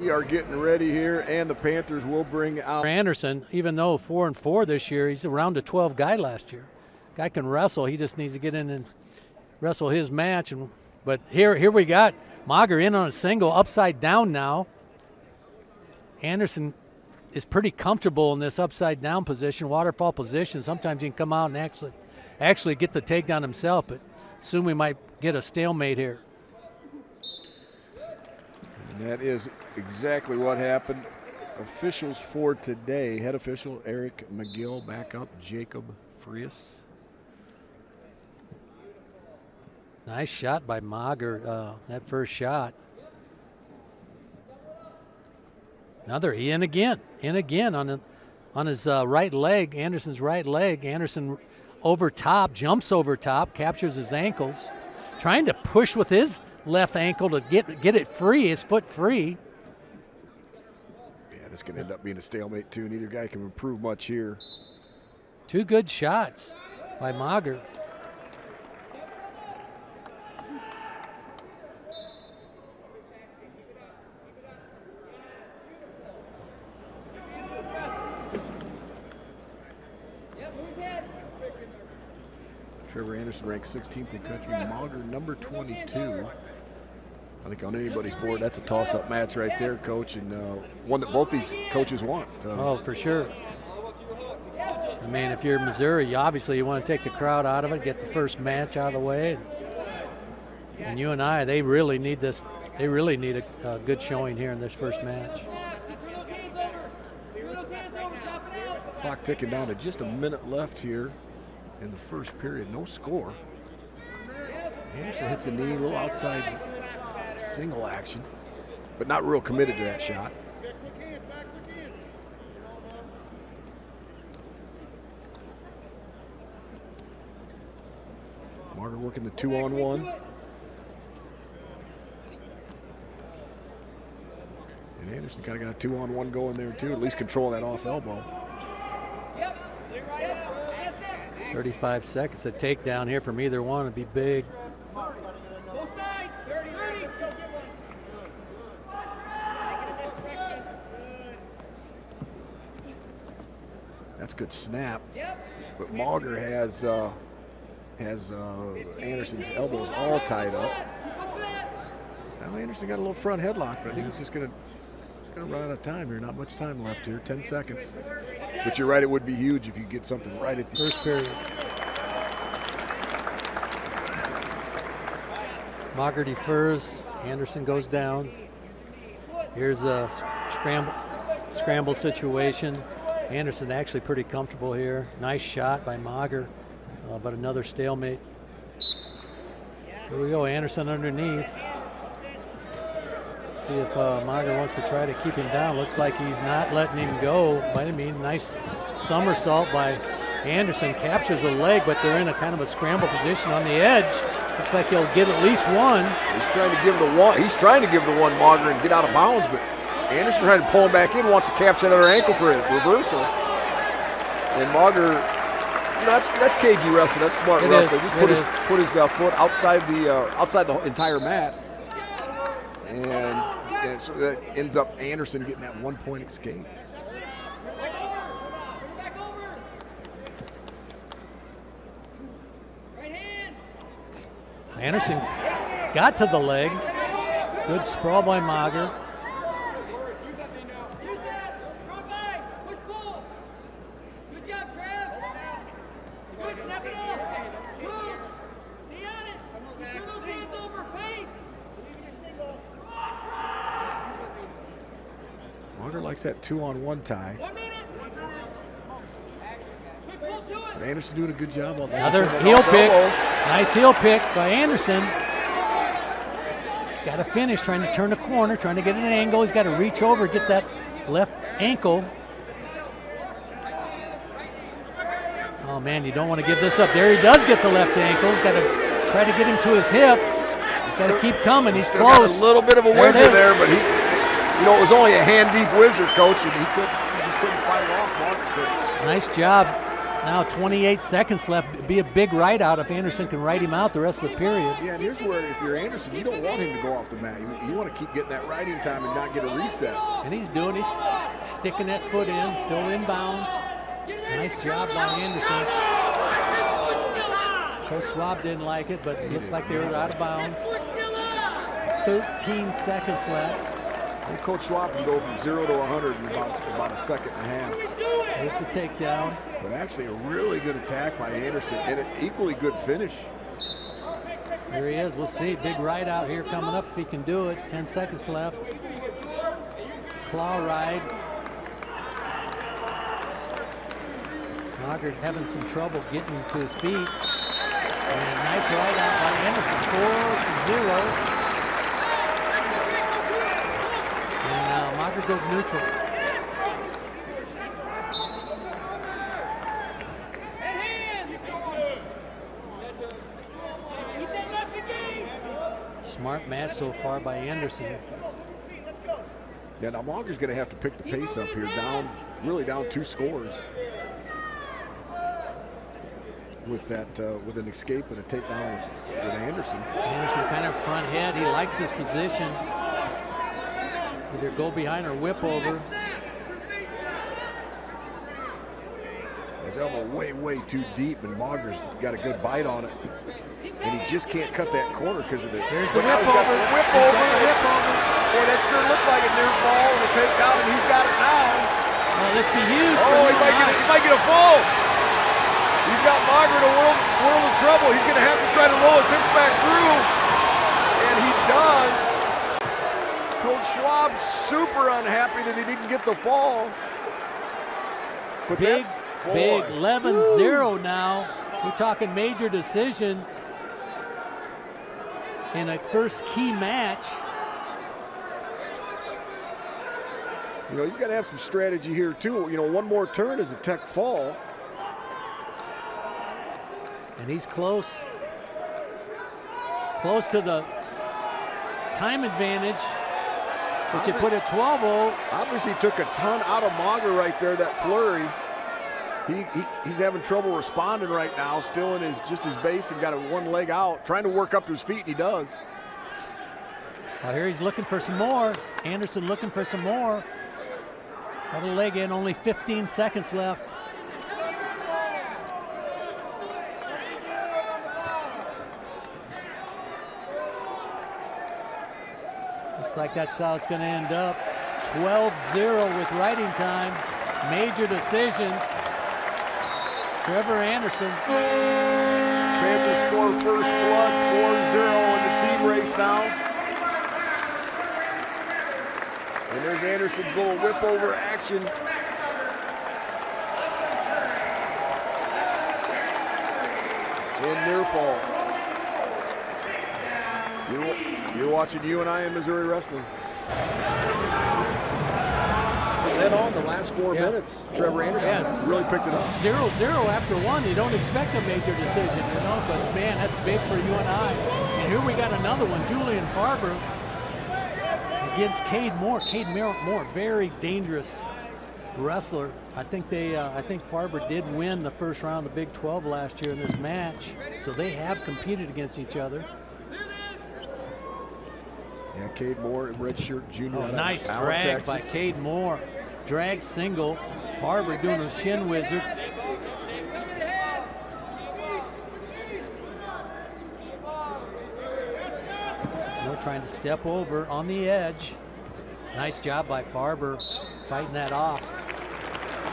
We are getting ready here, and the Panthers will bring out Anderson. Even though 4-4 this year, he's around a 12 guy last year. Guy can wrestle. He just needs to get in and wrestle his match. But here we got Mauger in on a single, upside down now. Anderson is pretty comfortable in this upside down position, waterfall position. Sometimes he can come out and actually get the takedown himself, but soon we might get a stalemate here. And that is exactly what happened. Officials for today, head official Eric McGill, backup Jacob Frias. Nice shot by Mauger, that first shot. Another in again on his right leg, Anderson's right leg. Anderson over top, jumps over top, captures his ankles, trying to push with his left ankle to get it free, his foot free. Yeah, this can end up being a stalemate too. Neither guy can improve much here. Two good shots by Mauger. Trever Anderson ranked 16th in country. Mauger number 22. I think on anybody's board, that's a toss-up match right there, Coach, and one that both these coaches want. Oh, for sure. I mean, if you're Missouri, you want to take the crowd out of it, get the first match out of the way. And you and I, they really need this. They really need a good showing here in this first match. Clock ticking down to just a minute left here in the first period. No score. Anderson hits a knee, a little outside single action, but not real committed to that shot. Mauger working the 2-on-1. And Anderson kind of got a 2-on-1 going there too, at least controlling that off elbow. 35 seconds, a takedown here from either one would be big. That's a good snap, but Mauger has Anderson's elbows all tied up. Now Anderson got a little front headlock, but I think he's just gonna run out of time here. Not much time left here, 10 seconds. But you're right, it would be huge if you get something right at the first period. Mauger defers, Anderson goes down. Here's a scramble situation. Anderson actually pretty comfortable here. Nice shot by Mauger, but another stalemate. Here we go, Anderson underneath. See if Mauger wants to try to keep him down. Looks like he's not letting him go. Might have been nice somersault by Anderson. Captures the leg, but they're in a kind of a scramble position on the edge. Looks like he'll get at least one. He's trying to give the one. He's trying to give the one Mauger and get out of bounds, but Anderson trying to pull him back in. Wants to capture that other ankle for a reversal. And Mauger, that's cagey wrestling. That's smart wrestling. Just put his foot outside the entire mat. And so that ends up Anderson getting that 1-point escape. Anderson got to the leg. Good sprawl by Mauger. Good job, Trev. Good, snap it off. Move. Stay on it. Turn those hands over. Pace. Mauger likes that 2-on-1 tie. 1 minute. But Anderson doing a good job on that. Another heel pick. Nice heel pick by Anderson. Got to finish, trying to turn the corner, trying to get an angle. He's got to reach over, get that left ankle. Oh man, you don't want to give this up. There he does get the left ankle. He's got to try to get him to his hip. He's got to keep coming. He's close. Got a little bit of a whizzer there, but it was only a hand-deep whizzer, Coach, and he just couldn't fight it off. Nice job Now 28 seconds left. It'd be a big ride out if Anderson can ride him out the rest of the period. Yeah, and here's where if you're Anderson, you don't want him to go off the mat. You want to keep getting that riding time and not get a reset. And he's sticking that foot in, still in bounds. Nice job by Anderson. Coach Schwab didn't like it, but it looked like they were out of bounds. 13 seconds left. And Coach Schwab can go from 0 to 100 in about a second and a half. Here's the takedown. But actually a really good attack by Anderson and an equally good finish. Here he is. We'll see. Big ride out here coming up if he can do it. 10 seconds left. Claw ride. Mauger having some trouble getting to his feet. And nice ride out by Anderson. 4-0. And Mauger goes neutral. Smart match so far by Anderson. Yeah, now Mauger's going to have to pick the pace up here, really down 2 scores. With an escape and a takedown with Anderson. Anderson kind of front head. He likes this position. Either go behind or whip over. His elbow way too deep, and Mauger's got a good bite on it. And he just can't cut that corner because of the... Here's the whip over. Whip over. Boy, that sure looked like a near fall and a takedown, and he's got it now. Oh, this be huge. Oh, he might get a fall. He's got Mauger in a world of trouble. He's going to have to try to roll his hips back through. And he does. Coach Schwab super unhappy that he didn't get the fall. But big 11-0 now. We're talking major decision in a first key match. You know, you got to have some strategy here too. You know, one more turn is a tech fall. And he's close to the time advantage, which had put at 12-0. Obviously took a ton out of Mauger right there, that flurry. He's having trouble responding right now, still in his base and got a one leg out, trying to work up to his feet, and he does. Well, here he's looking for some more. Anderson looking for some more. Got a leg in, only 15 seconds left. Looks like that's how it's going to end up. 12-0 with riding time. Major decision. Trever Anderson. Panthers score first blood, 4-0 in the team race now. And there's Anderson's little whip over action. In near fall. You're watching UNI in Missouri Wrestling. Then on the last 4 minutes, Trever Anderson really picked it up. 0-0 after one. You don't expect a major decision, you know, but man, that's big for UNI. And here we got another one, Julian Farber against Kade Moore. Kade Moore, very dangerous wrestler. I think Farber did win the first round of Big 12 last year in this match, so they have competed against each other. Yeah, Kade Moore, redshirt junior. Oh, nice drag by Kade Moore. Drag single. Farber doing a shin wizard. Moore trying to step over on the edge. Nice job by Farber fighting that off.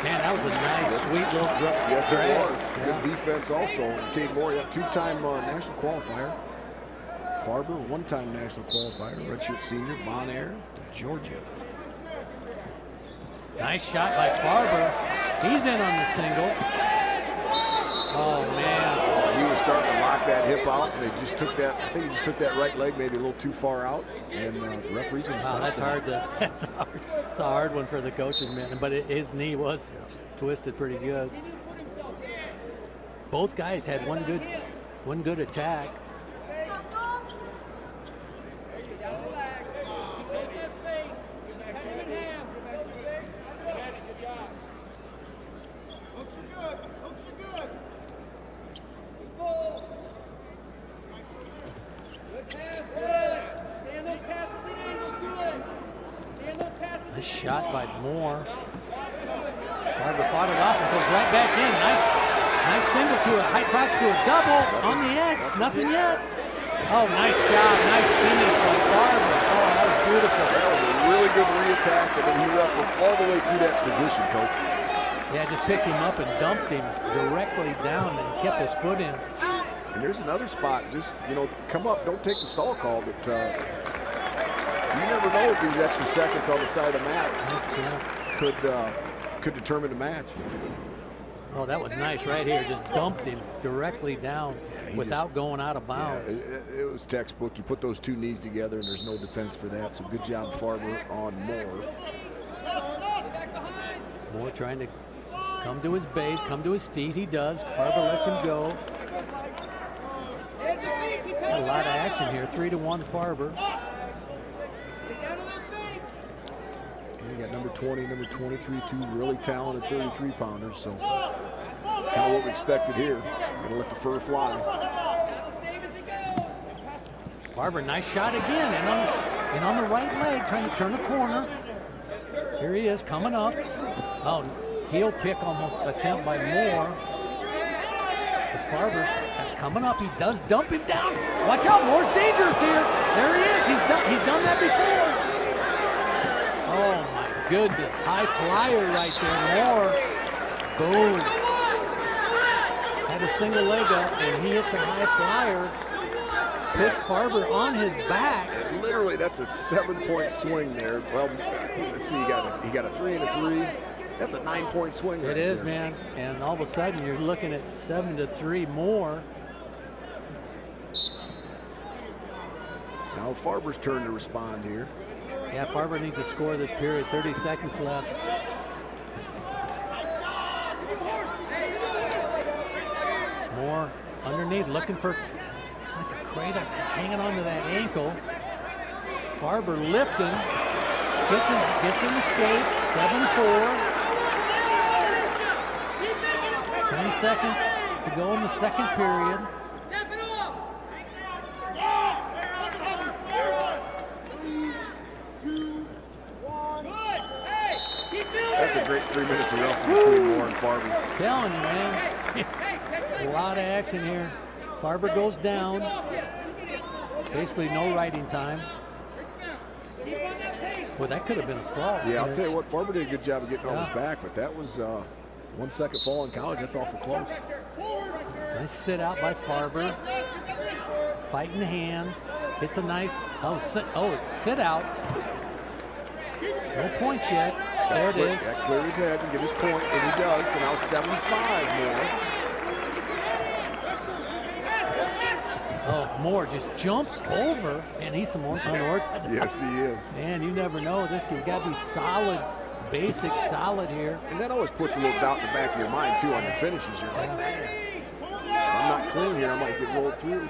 Man, that was a nice, sweet little drag. Yes, it was. Yeah. Good defense also. Kade Moore, two-time national qualifier. Farber, one-time national qualifier, redshirt senior, Bon Air, Georgia. Nice shot by Farber. He's in on the single. Oh, man. He was starting to lock that hip out, and they just took that, I think he just took that right leg maybe a little too far out, and the referee's going to stop. That's hard. It's a hard one for the coaches, man, but his knee was twisted pretty good. Both guys had one good attack. Nice shot by Moore. Farber fought it off and goes right back in. Nice single to a high cross to a double on the edge. Nothing yet. Oh, nice job. Nice finish by Farber. Oh, that was beautiful. That was a really good re-attack, and then he wrestled all the way through that position, Coach. Yeah, just picked him up and dumped him directly down and kept his foot in. And there's another spot. Just, you know, come up. Don't take the stall call, but you never know if these extra seconds on the side of Mack could determine the match. Oh, that was nice right here. Just dumped him directly down without going out of bounds. Yeah, it was textbook. You put those two knees together, and there's no defense for that. So good job, Farber, on Moore. Moore trying to come to his base, come to his feet. He does. Farber lets him go. Got a lot of action here. 3-1 Farber. You got number 20, number 23, two really talented 33-pounders. So kind of what we expected here. Gonna let the fur fly. Farber, nice shot again, and on the right leg, trying to turn the corner. Here he is coming up. Oh, heel pick almost attempt by Moore. But Farber's coming up. He does dump him down. Watch out, Moore's dangerous here. There he is. He's done that before. Oh my goodness, high flyer right there, Moore. Boom. Had a single leg up, and he hits a high flyer. Puts Farber on his back. Literally, that's a 7-point swing there. Well, let's see, he got a 3 and a 3. That's a 9-point swing. It is, man. And all of a sudden, you're looking at 7-3 more. Now Farber's turn to respond here. Yeah, Farber needs to score this period. 30 seconds left. Moore underneath, looking for, it's like a cradle hanging onto that ankle. Farber lifting, gets an escape. 7-4. 10 seconds to go in the second period. That's a great 3 minutes of wrestling between Moore and Farber. Telling you, man. A lot of action here. Farber goes down. Basically no riding time. Well, that could have been a fall. Yeah, I'll tell you what, Farber did a good job of getting on his back, but that was 1 second fall in college. That's awful close. Nice sit out by Farber. Fighting hands. Hits a nice, sit out. No points yet. There it is. That clear his head and get his point, and he does. So now 7-5 Moore. Oh, Moore just jumps over, and he's some more unorthodox. Yes, he is. Man, you never know. This kid's got to be solid, basic solid here. And that always puts a little doubt in the back of your mind, too, on your finishes. You're like, man, if I'm not clean here, I might get rolled through.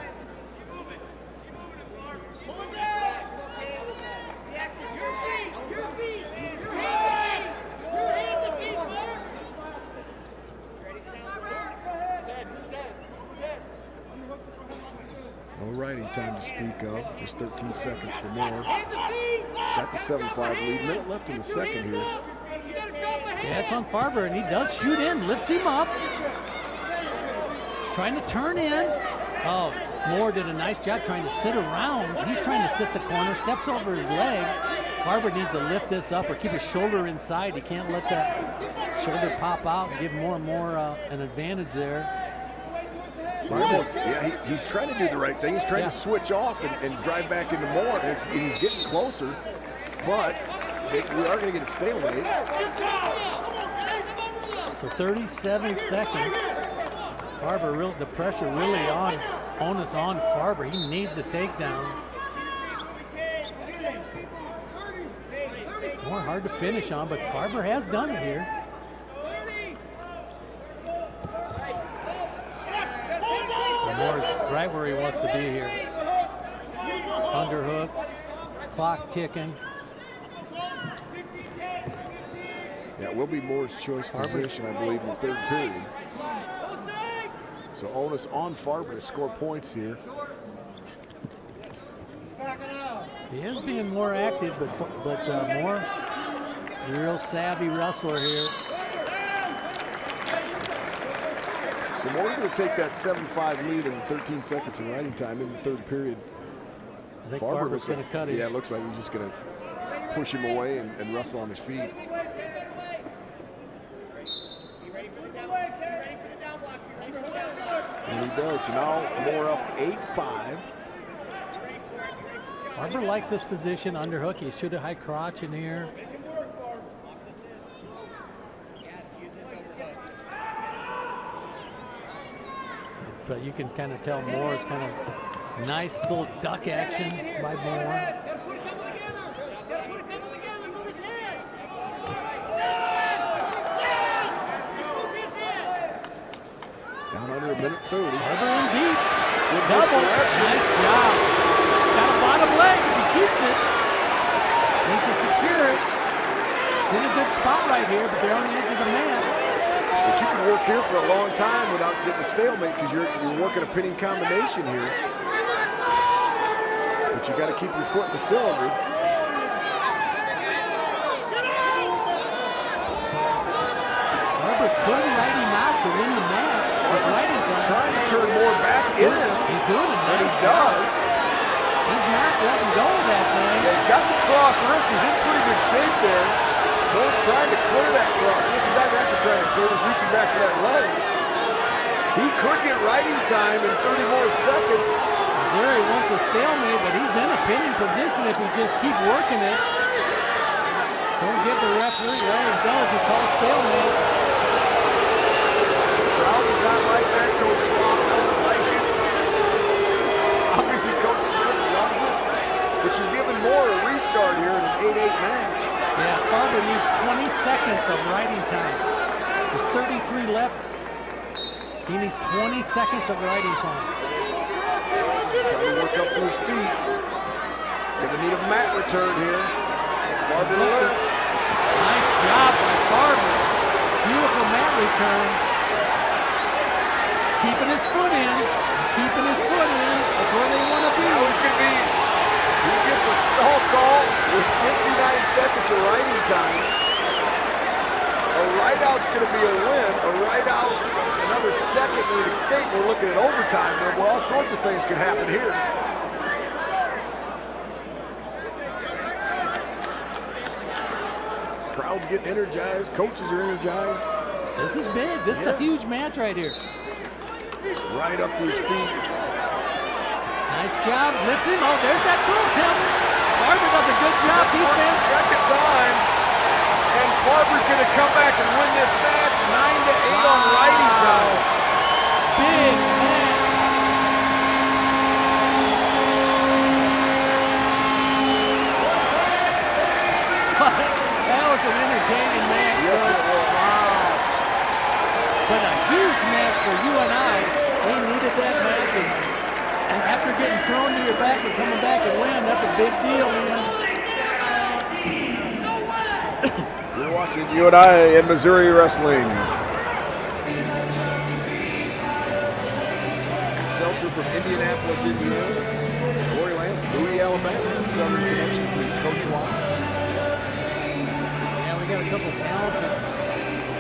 No riding time to speak of. Just 13 seconds for Moore. Got the 7-5 lead. Minute left in the second here. Yeah, it's on Farber, and he does shoot in. Lifts him up. Trying to turn in. Oh, Moore did a nice job trying to sit around. He's trying to sit the corner. Steps over his leg. Farber needs to lift this up or keep his shoulder inside. He can't let that shoulder pop out and give more and more an advantage there. Yeah, he's trying to do the right thing. He's trying to switch off and drive back into Moore. And he's getting closer, but we are going to get a stalemate. So 37 seconds. Farber, the pressure really onus on Farber. He needs a takedown. More hard to finish on, but Farber has done it here. Moore's right where he wants to be here. Underhooks, clock ticking. Yeah, it will be Moore's choice position, I believe, in the third period. So onus on Farber to score points here. He is being more active, but Moore Real savvy wrestler here. So Mauger going to take that 7-5 lead in 13 seconds of riding time in the third period. I think Farber's going to cut him. Yeah, it looks like he's just going to push him away and wrestle on his feet. And he does. So now more up 8-5. Farber likes this position, underhook. He should have high crotch in here. But you can kind of tell Moore's kind of nice little duck action by Moore. Down under a minute 30. Farber in deep. Good Double. misdirection. Nice job. Got a bottom leg if he keeps it. Needs to secure it. It's in a good spot right here, but they're on the edge of the mat. But you can work here for a long time without getting a stalemate because you're working a pinning combination here. But you got to keep your foot in the cylinder. Farber could write him out to win the match. With writing time. Trying to turn more back in him. He's doing it. And he does. He's not letting go of that thing. Yeah, he's got the cross wrist. He's in pretty good shape there. Moore's trying to clear that cross wrist. He's not actually trying to clear. He's reaching back for that leg. He could get riding time in 30 more seconds. Missouri wants a stalemate, but he's in a pinning position if he just keep working it. Don't give the referee. Well, he does. He calls stalemate. Crowd does not like that. Coach Sloan doesn't like it. Obviously, Coach Smith loves it. But you're giving Moore a restart here in an 8-8 match. Yeah, Farber needs 20 seconds of riding time. There's 33 left. He needs 20 seconds of riding time. Trying to work up to his feet. Gonna need a mat return here. Farber lift. Nice job by Farber. Beautiful mat return. He's keeping his foot in. He's keeping his foot in. That's where they want to be. Now he's gonna be. He gets a stall call with 59 seconds of riding time. A ride out's gonna be a win. A ride out, another second and an escape. We're looking at overtime there. Well, all sorts of things could happen here. Crowd's getting energized. Coaches are energized. This is big. This is a huge match right here. Right up to his feet. Nice job lifting. Oh, there's that throw, Tim. Farber does a good job defense. Second time. And Farber's going to come back and win this match 9-8 on riding time. Big match. That was an entertaining match. Yes, it was. Wow. But a huge match for UNI. They needed that match. And after getting thrown to your back and coming back and win, that's a big deal, man. You're watching UNI and Missouri Wrestling. Seltzer from Indianapolis, Indiana. Cory Bowie, Alabama. Southern connection from Coach Wyatt. Yeah, we got a couple talented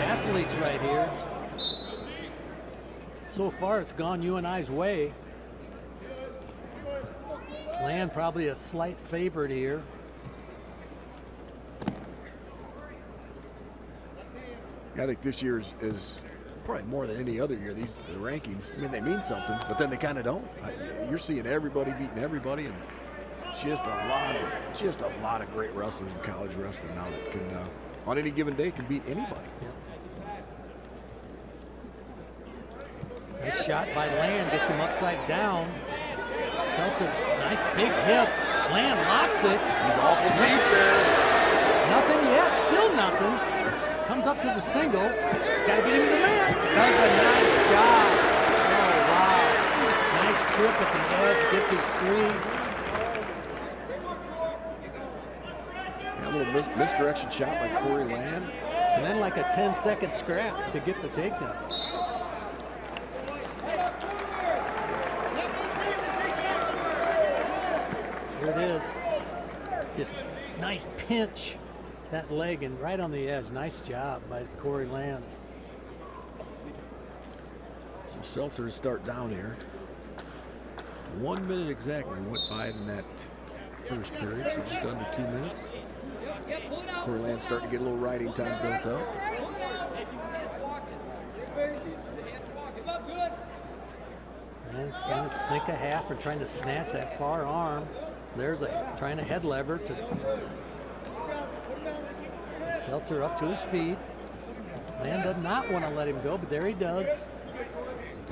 athletes right here. So far, it's gone UNI's way. Land probably a slight favorite here. I think this year is probably more than any other year. The rankings, I mean, they mean something, but then they kind of don't. You're seeing everybody beating everybody, and just a lot of great wrestlers in college wrestling now that can, on any given day, can beat anybody. Yeah. Nice shot by Land, gets him upside down. Seltzer, nice big hips. Land locks it. He's awful deep there. Nothing yet, still nothing. Comes up to the single. Got to get him to the mat. Does a nice job. Oh, wow. Nice trip at the edge. Gets his three. A little misdirection shot by Cory Land. And then like a 10-second scrap to get the takedown. Here it is. Just nice pinch that leg and right on the edge. Nice job by Cory Land. So Seltzer to start down here. 1 minute exactly went by in that first period, so just under 2 minutes. Cory Land starting to get a little riding time built up. And trying to sink a half or trying to snatch that far arm. There's trying to head lever to Seltzer up to his feet. Land does not want to let him go, but there he does.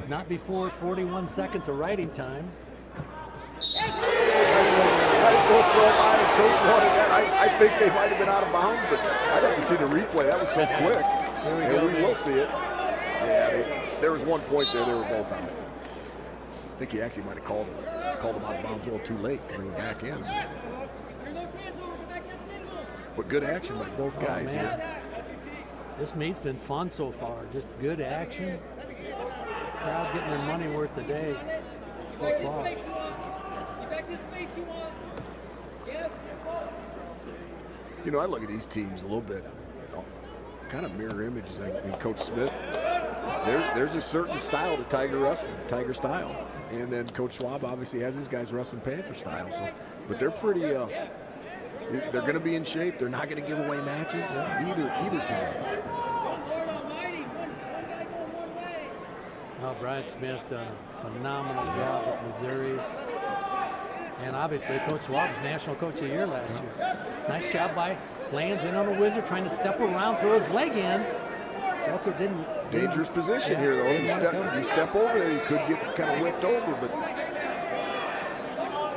Not before 41 seconds of riding time. Nice little throw by, and Coach wanted that. I think they might have been out of bounds, but I'd have to see the replay. That was so quick. Here we go. We will see it. Yeah, there was one point there. They were both out. I think he actually might have called him out of bounds a little too late because they were back in. But good action by both guys here. This meet's been fun so far. Just good action. Crowd getting their money worth today so far. You know, I look at these teams a little bit, kind of mirror images. I mean, Coach Smith, there's a certain style to Tiger wrestling, Tiger style. And then Coach Schwab obviously has his guys wrestling Panther style. So, but they're pretty, they're going to be in shape. They're not going to give away matches, either team. Oh, Brian Smith's done a phenomenal job at Missouri. And obviously, Coach Schwab was National Coach of the Year last year. Nice job by Lands in on a Wizard, trying to step around, throw his leg in. Seltzer didn't. Dangerous position here, though. You step over there, you could get kind of whipped over, but.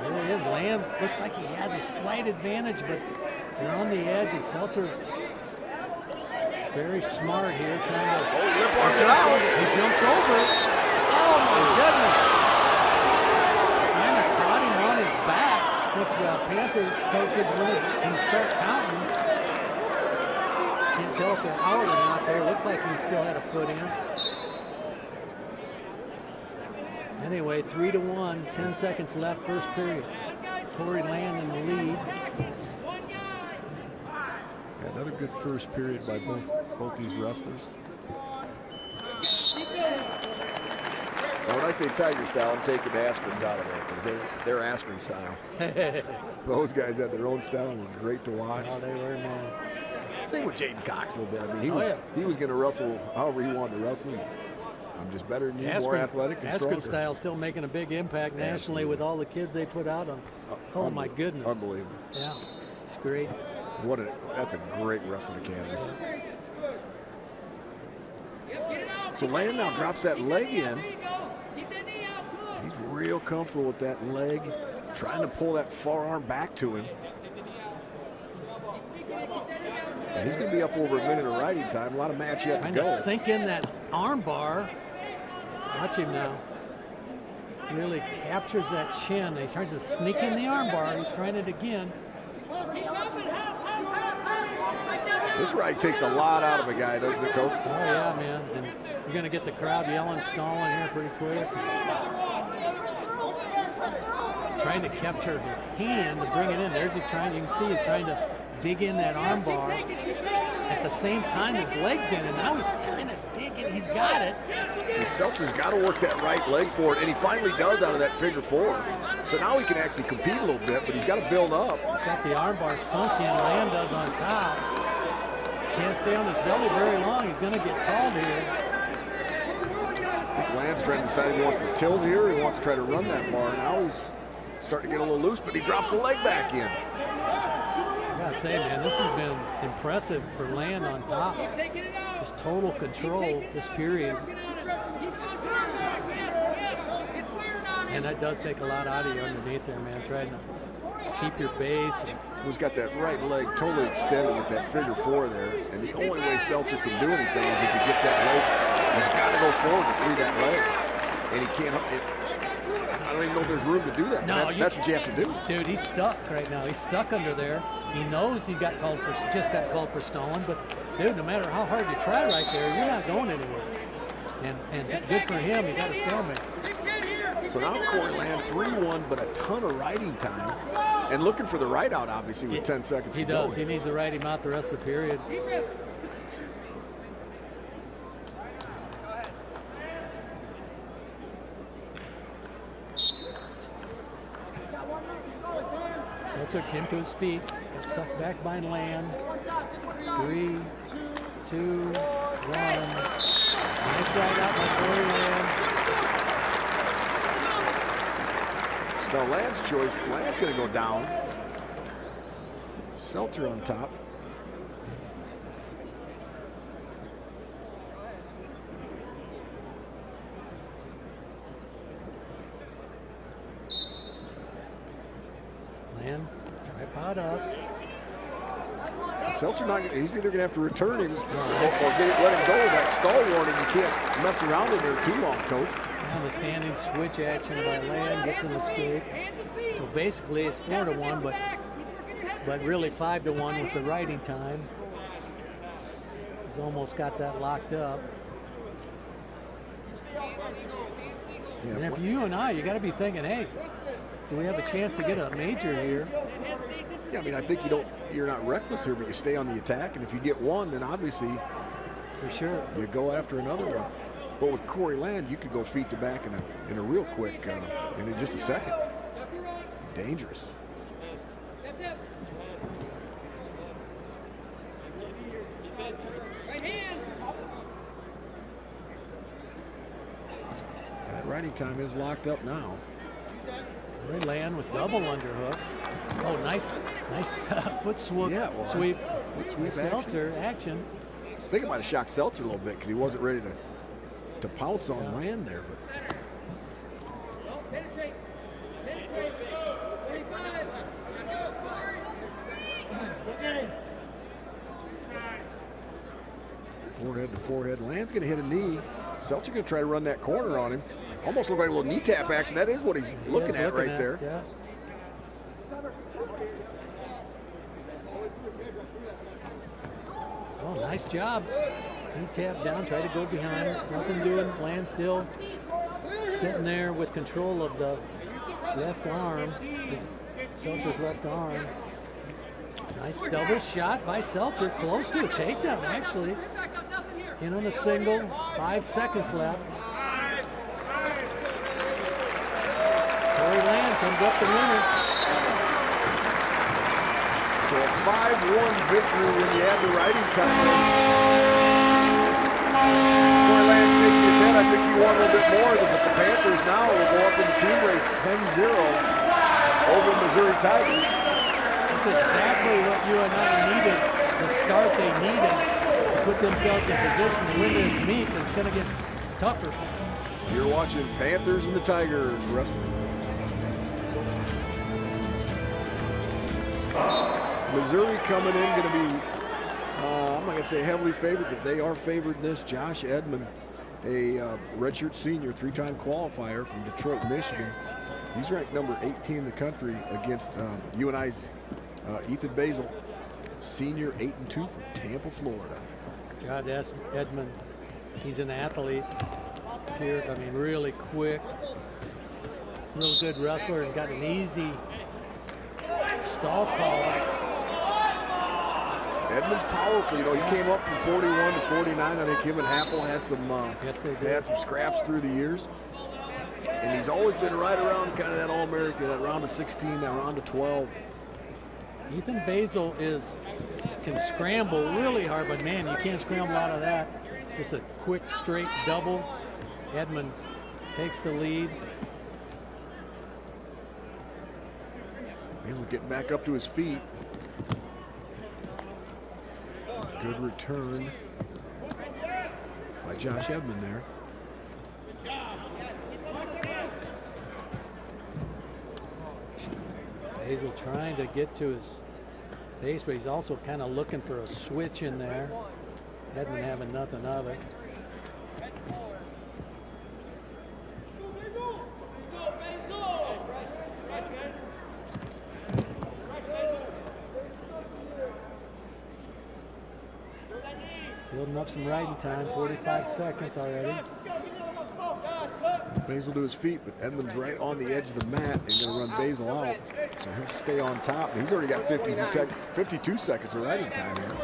There he is. Land looks like he has a slight advantage, but they're on the edge, and Seltzer very smart here, trying to. Oh, lip arms it out. He jumps over. Oh, my goodness. Kind of caught him on his back. Look, Panther coaches when he start counting. Can't tell if they're out or not there. Looks like he still had a foot in. Anyway, 3-1, 10 seconds left, first period. Cory Land in the lead. Yeah, another good first period by both these wrestlers. Now, when I say Tiger style, I'm taking the Askrens out of there because they're Askren style. Those guys had their own style and were great to watch. Oh, they were, man. Same with Jaden Cox a little bit. I mean, he was going to wrestle however he wanted to wrestle. I'm just better than you, more athletic and stronger. Askren style still making a big impact nationally with all the kids they put out on. Oh my goodness! Unbelievable. Yeah, it's great. That's a great wrestling academy. So Land now drops that leg in. He's real comfortable with that leg, trying to pull that forearm back to him. And he's going to be up over a minute of riding time. A lot of match yet to go. Trying to sink in that arm bar. Watch him now. Really captures that chin. He's trying to sneak in the arm bar. He's trying it again. This ride takes a lot out of a guy, doesn't it, Coach? Oh, yeah, man. And you're going to get the crowd yelling, stalling here pretty quick. Trying to capture his hand to bring it in. There's he trying. You can see he's trying to dig in that arm bar. At the same time, his leg's in, and now he's trying to dig it. He's got it. See, Seltzer's got to work that right leg forward, and he finally does out of that figure four. So now he can actually compete a little bit, but he's got to build up. He's got the arm bar sunk in. Land does on top. Can't stay on his belly very long. He's going to get called here. I think Land's trying to decide if he wants to tilt here or he wants to try to run that bar. Now he's starting to get a little loose, but he drops the leg back in. I gotta say, man, this has been impressive for Land on top. Just total control this period. And that does take a lot out of you underneath there, man. Trying to keep your base. He's got that right leg totally extended with that figure four there. And the only way Seltzer can do anything is if he gets that leg. He's got to go forward to free that leg. And he can't. I don't even know if there's room to do that. No, that's what you have to do. Dude, he's stuck right now. He's stuck under there. He knows he just got called for stalling, but dude, no matter how hard you try right there, you're not going anywhere. And good for him, he got a stalemate. So now Cory Land 3-1, but a ton of riding time. And looking for the right out, obviously, with 10 seconds to go. He does. He needs to ride him out the rest of the period. Seltzer came to his feet. Got sucked back by Land. 3, 2, 1. Nice ride out by Cory Land. So now Land's choice. Land's going to go down. Seltzer on top. Land, tripod up. Seltzer not. He's either going to have to return him or let him go. That stall warning. You can't mess around in there too long, Coach. Now the standing switch action by Land gets an escape. So basically it's 4-1, but really 5-1 with the riding time. He's almost got that locked up. Yeah, and if you and I, you got to be thinking, hey, do we have a chance to get a major here? Yeah, I mean, I think you're not reckless here, but you stay on the attack, and if you get one, then obviously, for sure, you go after another one. But with Cory Land, you could go feet to back in a real quick, and in just a second. Dangerous. That riding time is locked up now. Cory Land with double underhook. Oh, nice foot swoop. Yeah, well, sweep. Foot sweep Seltzer action. I think it might have shocked Seltzer a little bit because he wasn't ready to pounce on Land there. But Penetrate. 45. forehead to forehead. Land's going to hit a knee. Seltzer going to try to run that corner on him. Almost looked like a little knee tap action. That is what he's looking at right there. Yeah. Oh, nice job. He tapped down, tried to go behind. Nothing doing. Land still sitting there with control of the left arm. Seltzer's left arm. Nice double shot by Seltzer. Close to a takedown, actually. In on a single. 5 seconds left. Cory Land comes up the winner. So a 5-1 victory when you have the riding time. Cory Land shaking his head. I think he won a little bit more, but the Panthers now will go up in the team race 10-0 over Missouri Tigers. That's exactly what you and I needed, the start they needed to put themselves in position to win this meet. It's going to get tougher. You're watching Panthers and the Tigers wrestling. Missouri coming in, going to be, I'm not going to say heavily favored, but they are favored in this. Josh Edmond, a redshirt senior, 3-time qualifier from Detroit, Michigan. He's ranked number 18 in the country against UNI's Ethan Basile, senior, 8-2 from Tampa, Florida. Josh Edmond, he's an athlete here. I mean, really quick, real good wrestler, and got an easy stall call. Edmond's powerful. You know, he came up from 41 to 49. I think him and Happel had some had some scraps through the years. And he's always been right around kind of that All-American, that round of 16, that round of 12. Ethan Basile can scramble really hard, but man, you can't scramble out of that. It's a quick, straight double. Edmond takes the lead. Basile getting back up to his feet. Good return by Josh Edmond there. Basile trying to get to his base, but he's also kind of looking for a switch in there. Edmond having nothing of it. Building up some riding time, 45 seconds already. Basile to his feet, but Edmond's right on the edge of the mat and going to run Basile out. So he'll stay on top. He's already got 52 seconds of riding time here.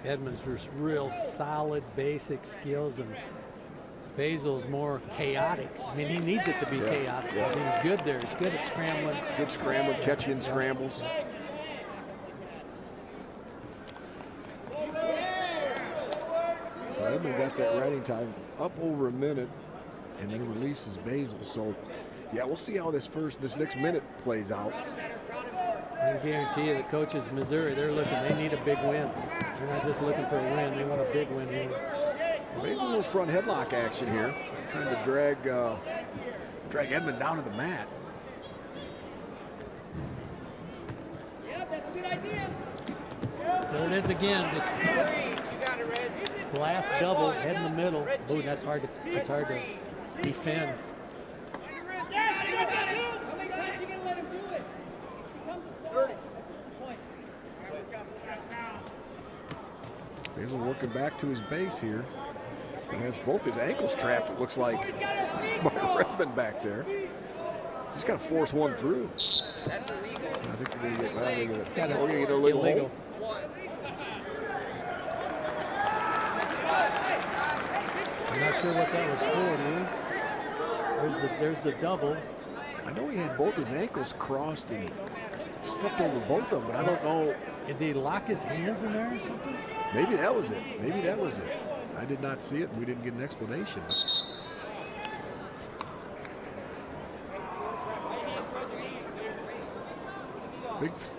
Edmond's just real solid basic skills, and Basile's more chaotic. I mean, he needs it to be chaotic. Yeah. I mean, he's good there. He's good at scrambling. Good scrambling, catching scrambles. So Edmond got that riding time up over a minute, and then releases Basile. So, yeah, we'll see how this next minute plays out. I can guarantee you the coaches in Missouri, they need a big win. They're not just looking for a win, they want a big win here. Basile, a little front headlock action here, trying to drag Edmond down to the mat. Yep, that's a good idea. There it is again, just blast double, head in the middle. Ooh, that's hard to defend. How many times are you going to let him do it? He becomes a star. That's the point. Basile working back to his base here. He has both his ankles trapped, it looks like. Edmond back there. He's got to force one through. That's illegal. I think we're going to get illegal. I'm not sure what that was for, dude. There's the double. I know he had both his ankles crossed and stepped over both of them, but I don't know. Did he lock his hands in there or something? Maybe that was it. Maybe that was it. I did not see it, and we didn't get an explanation.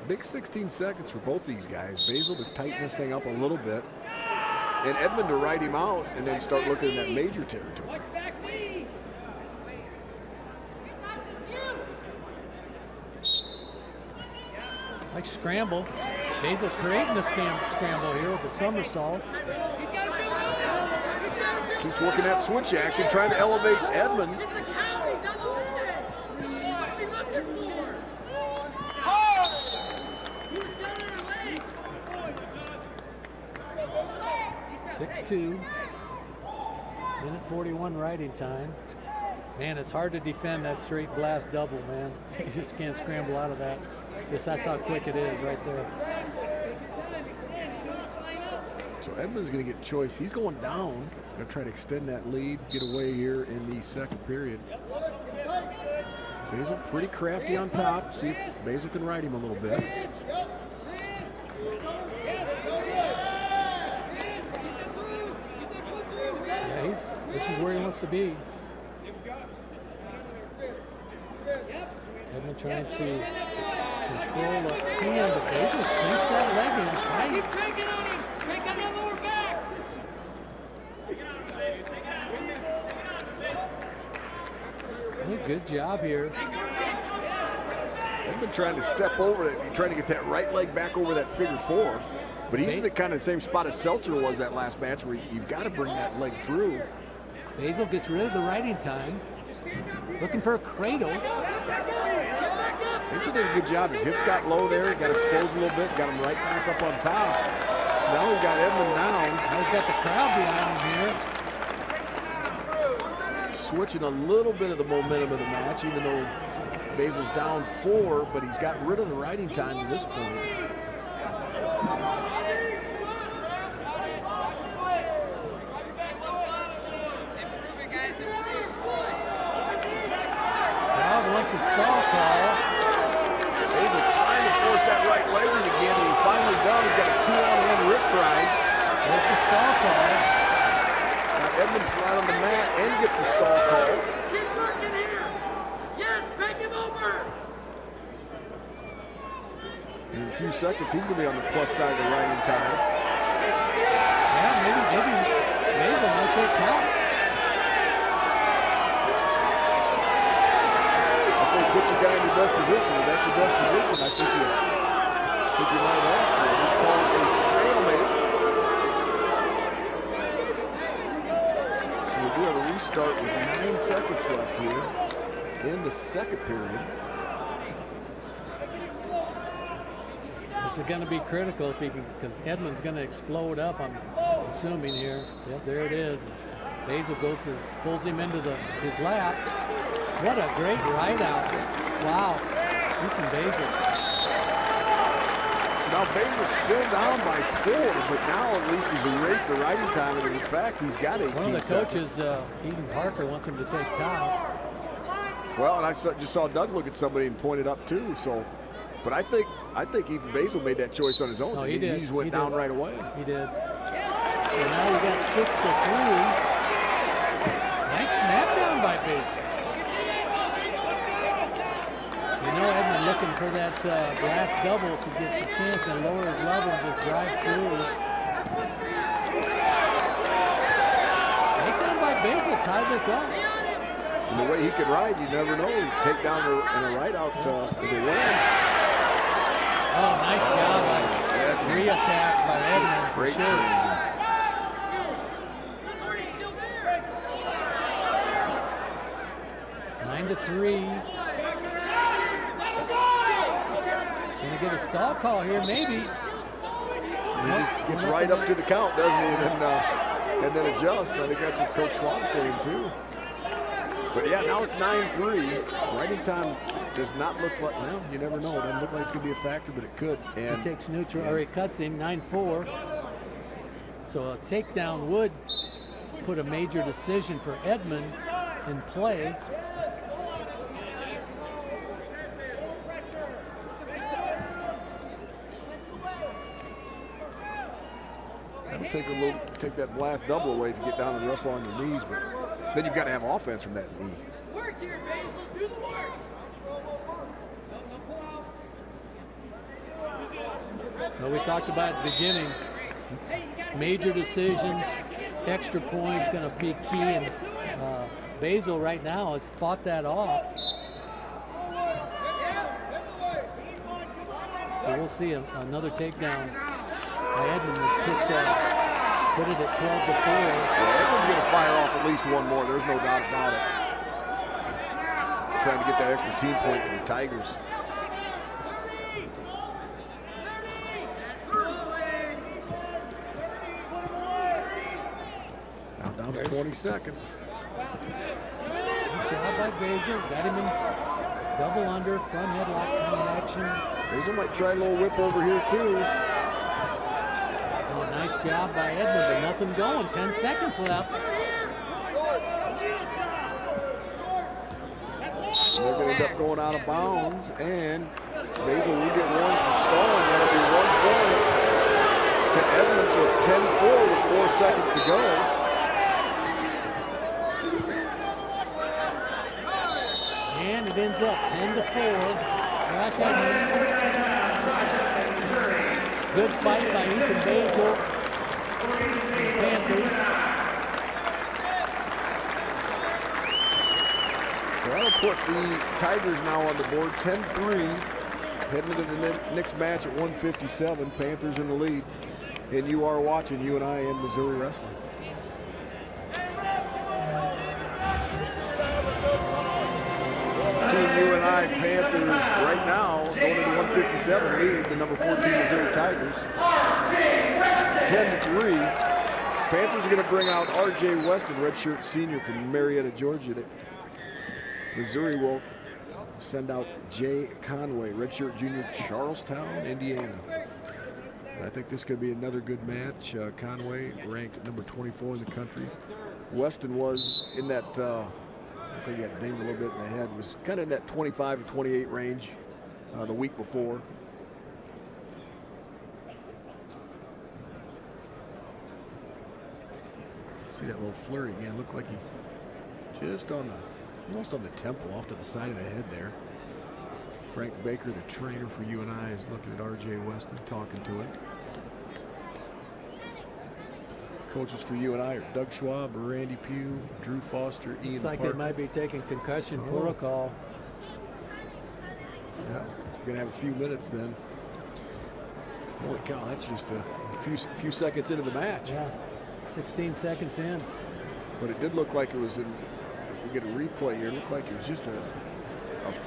Big 16 seconds for both these guys. Basile to tighten this thing up a little bit, and Edmond to ride him out and then start looking in that major territory. Watch back knee. Like scramble. Basile creating the scramble here with the somersault. He's got to build it. Keeps working that switch action, trying to elevate Edmond. It's a count. He's on the leg. What are we looking for? He was down on her leg. 6-2. Minute 41 riding time. Man, it's hard to defend that straight blast double, man. You just can't scramble out of that. That's how quick it is right there. So Edmond's going to get choice. He's going down. Going to try to extend that lead, get away here in the second period. Basile pretty crafty on top. See if Basile can ride him a little bit. Yeah, this is where he wants to be. Edmond trying to control the hand, but Basile sinks that leg in tight. Keep cranking on him. Crank on that lower back. Good job here. Edmond trying to step over it, trying to get that right leg back over that figure four. But he's in the kind of same spot as Seltzer was that last match, where you've got to bring that leg through. Basile gets rid of the riding time. Looking for a cradle. Basile did a good job. His hips got low there. He got exposed a little bit. Got him right back up on top. So now we've got Edmond down. Now he's got the crowd behind him here. Switching a little bit of the momentum of the match, even though Basile's down 4, but he's got rid of the riding time to this point. Crowd wants a stall call. Basile trying to force that right leg in again, and he finally does. He's got a 2-on-1 wrist ride. There's the stall call. Edmond flat on the mat and gets a stall call. Keep working here. Yes, crank him over. In a few seconds, he's going to be on the plus side of the riding time. Yeah, maybe might take count. I say put your guy in your best position. If that's your best position, I think you might have to. He's called a stalemate. So we do have a restart with 9 seconds left here in the second period. This is going to be critical if he can, because Edmond's going to explode up, I'm assuming here. Yep, there it is. Basile pulls him into his lap. What a great ride out. Wow. Ethan Basile. Now Basile's still down by 4, but now at least he's erased the riding time, and in fact, he's got 18 One of the seconds. coaches, Eden Parker, wants him to take time. Well, and I just saw Doug look at somebody and point it up too. So, but I think Ethan Basile made that choice on his own. No, he did. He just went down right away. He did. So now we got 6-3. Nice snap down by Basile. You know, Edmond looking for that last double if he gets a chance to lower his level and just drive through. Takedown by Basile, tie this up. And the way he could ride, you never know. He'd take down in a ride out as a win. Oh, nice job by re-attack by Edmond for Great sure. 9-3. Gonna get a stall call here, maybe. He just gets right up to the count, doesn't he? And then adjusts. I think that's what Coach Schwab's saying too. But yeah, now it's 9-3. Riding time does not look like, well, you never know. It doesn't look like it's going to be a factor, but it could. And He takes neutral, or he cuts him, 9-4. So a takedown would put a major decision for Edmond in play. That'll take that blast double away to get down and wrestle on your knees, but then you've got to have offense from that knee. Work here, Basile. Do the work. Well, we talked about at the beginning, major decisions, extra points going to be key, and Basile right now has fought that off. So we'll see another takedown by Edmond, which put it at 12-4. Edmond's going to fire off at least one more. There's no doubt about it. Trying to get that extra team point for the Tigers. Now down to 20 seconds. Good job by Basile. Got him in double under, front headlock kind of action. Basile might try a little whip over here too. Oh, nice job by Edmond, but nothing going. 10 seconds left. They're going to end up going out of bounds, and Basile will get one for stalling. That'll be 1 point to Edmond, so it's 10-4 with 4 seconds to go. And it ends up 10-4. Josh Edmond. Good fight by Ethan Basile. The Panthers. So that'll put the Tigers now on the board, 10-3. Heading into the next match at 157. Panthers in the lead. And you are watching UNI and Missouri Wrestling. Team UNI Panthers right now going into 157 lead the number 14 Missouri Tigers. 10-3. Panthers are going to bring out RJ Weston, redshirt senior from Marietta, Georgia. Missouri will send out J Conway, redshirt junior, Charlestown, Indiana. I think this could be another good match. Conway ranked number 24 in the country. Weston was in that, I think he got dinged a little bit in the head, was kind of in that 25 to 28 range the week before. See that little flurry again, looked like he just on the, almost on the temple off to the side of the head there. Frank Baker, the trainer for UNI, is looking at RJ Weston, talking to him. Coaches for UNI are Doug Schwab, Randy Pugh, Drew Foster, Ian Looks like Parker. they might be taking concussion protocol. Yeah, we're gonna have a few minutes then. Holy cow, that's just a few seconds into the match. Yeah, 16 seconds in. But it did look like it was in, if we get a replay here, it looked like it was just a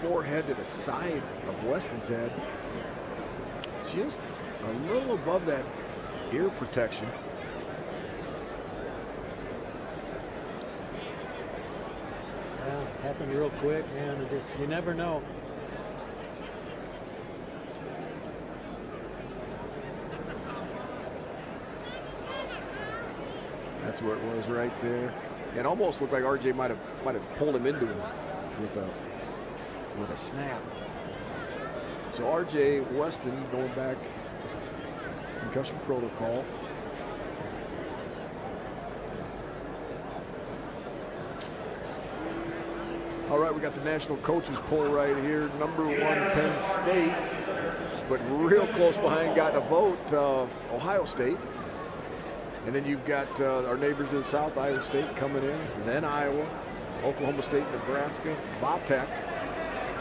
forehead to the side of Weston's head. just a little above that ear protection. Yeah, happened real quick, man. It just, you never know. That's where it was right there. It almost looked like RJ might have pulled him into him with a snap. So RJ Weston going back, concussion protocol. All right, we got the national coaches poll right here. Number 1, Penn State, but real close behind, got a vote, Ohio State. And then you've got our neighbors to the south, Iowa State coming in, and then Iowa, Oklahoma State, Nebraska, Vatech,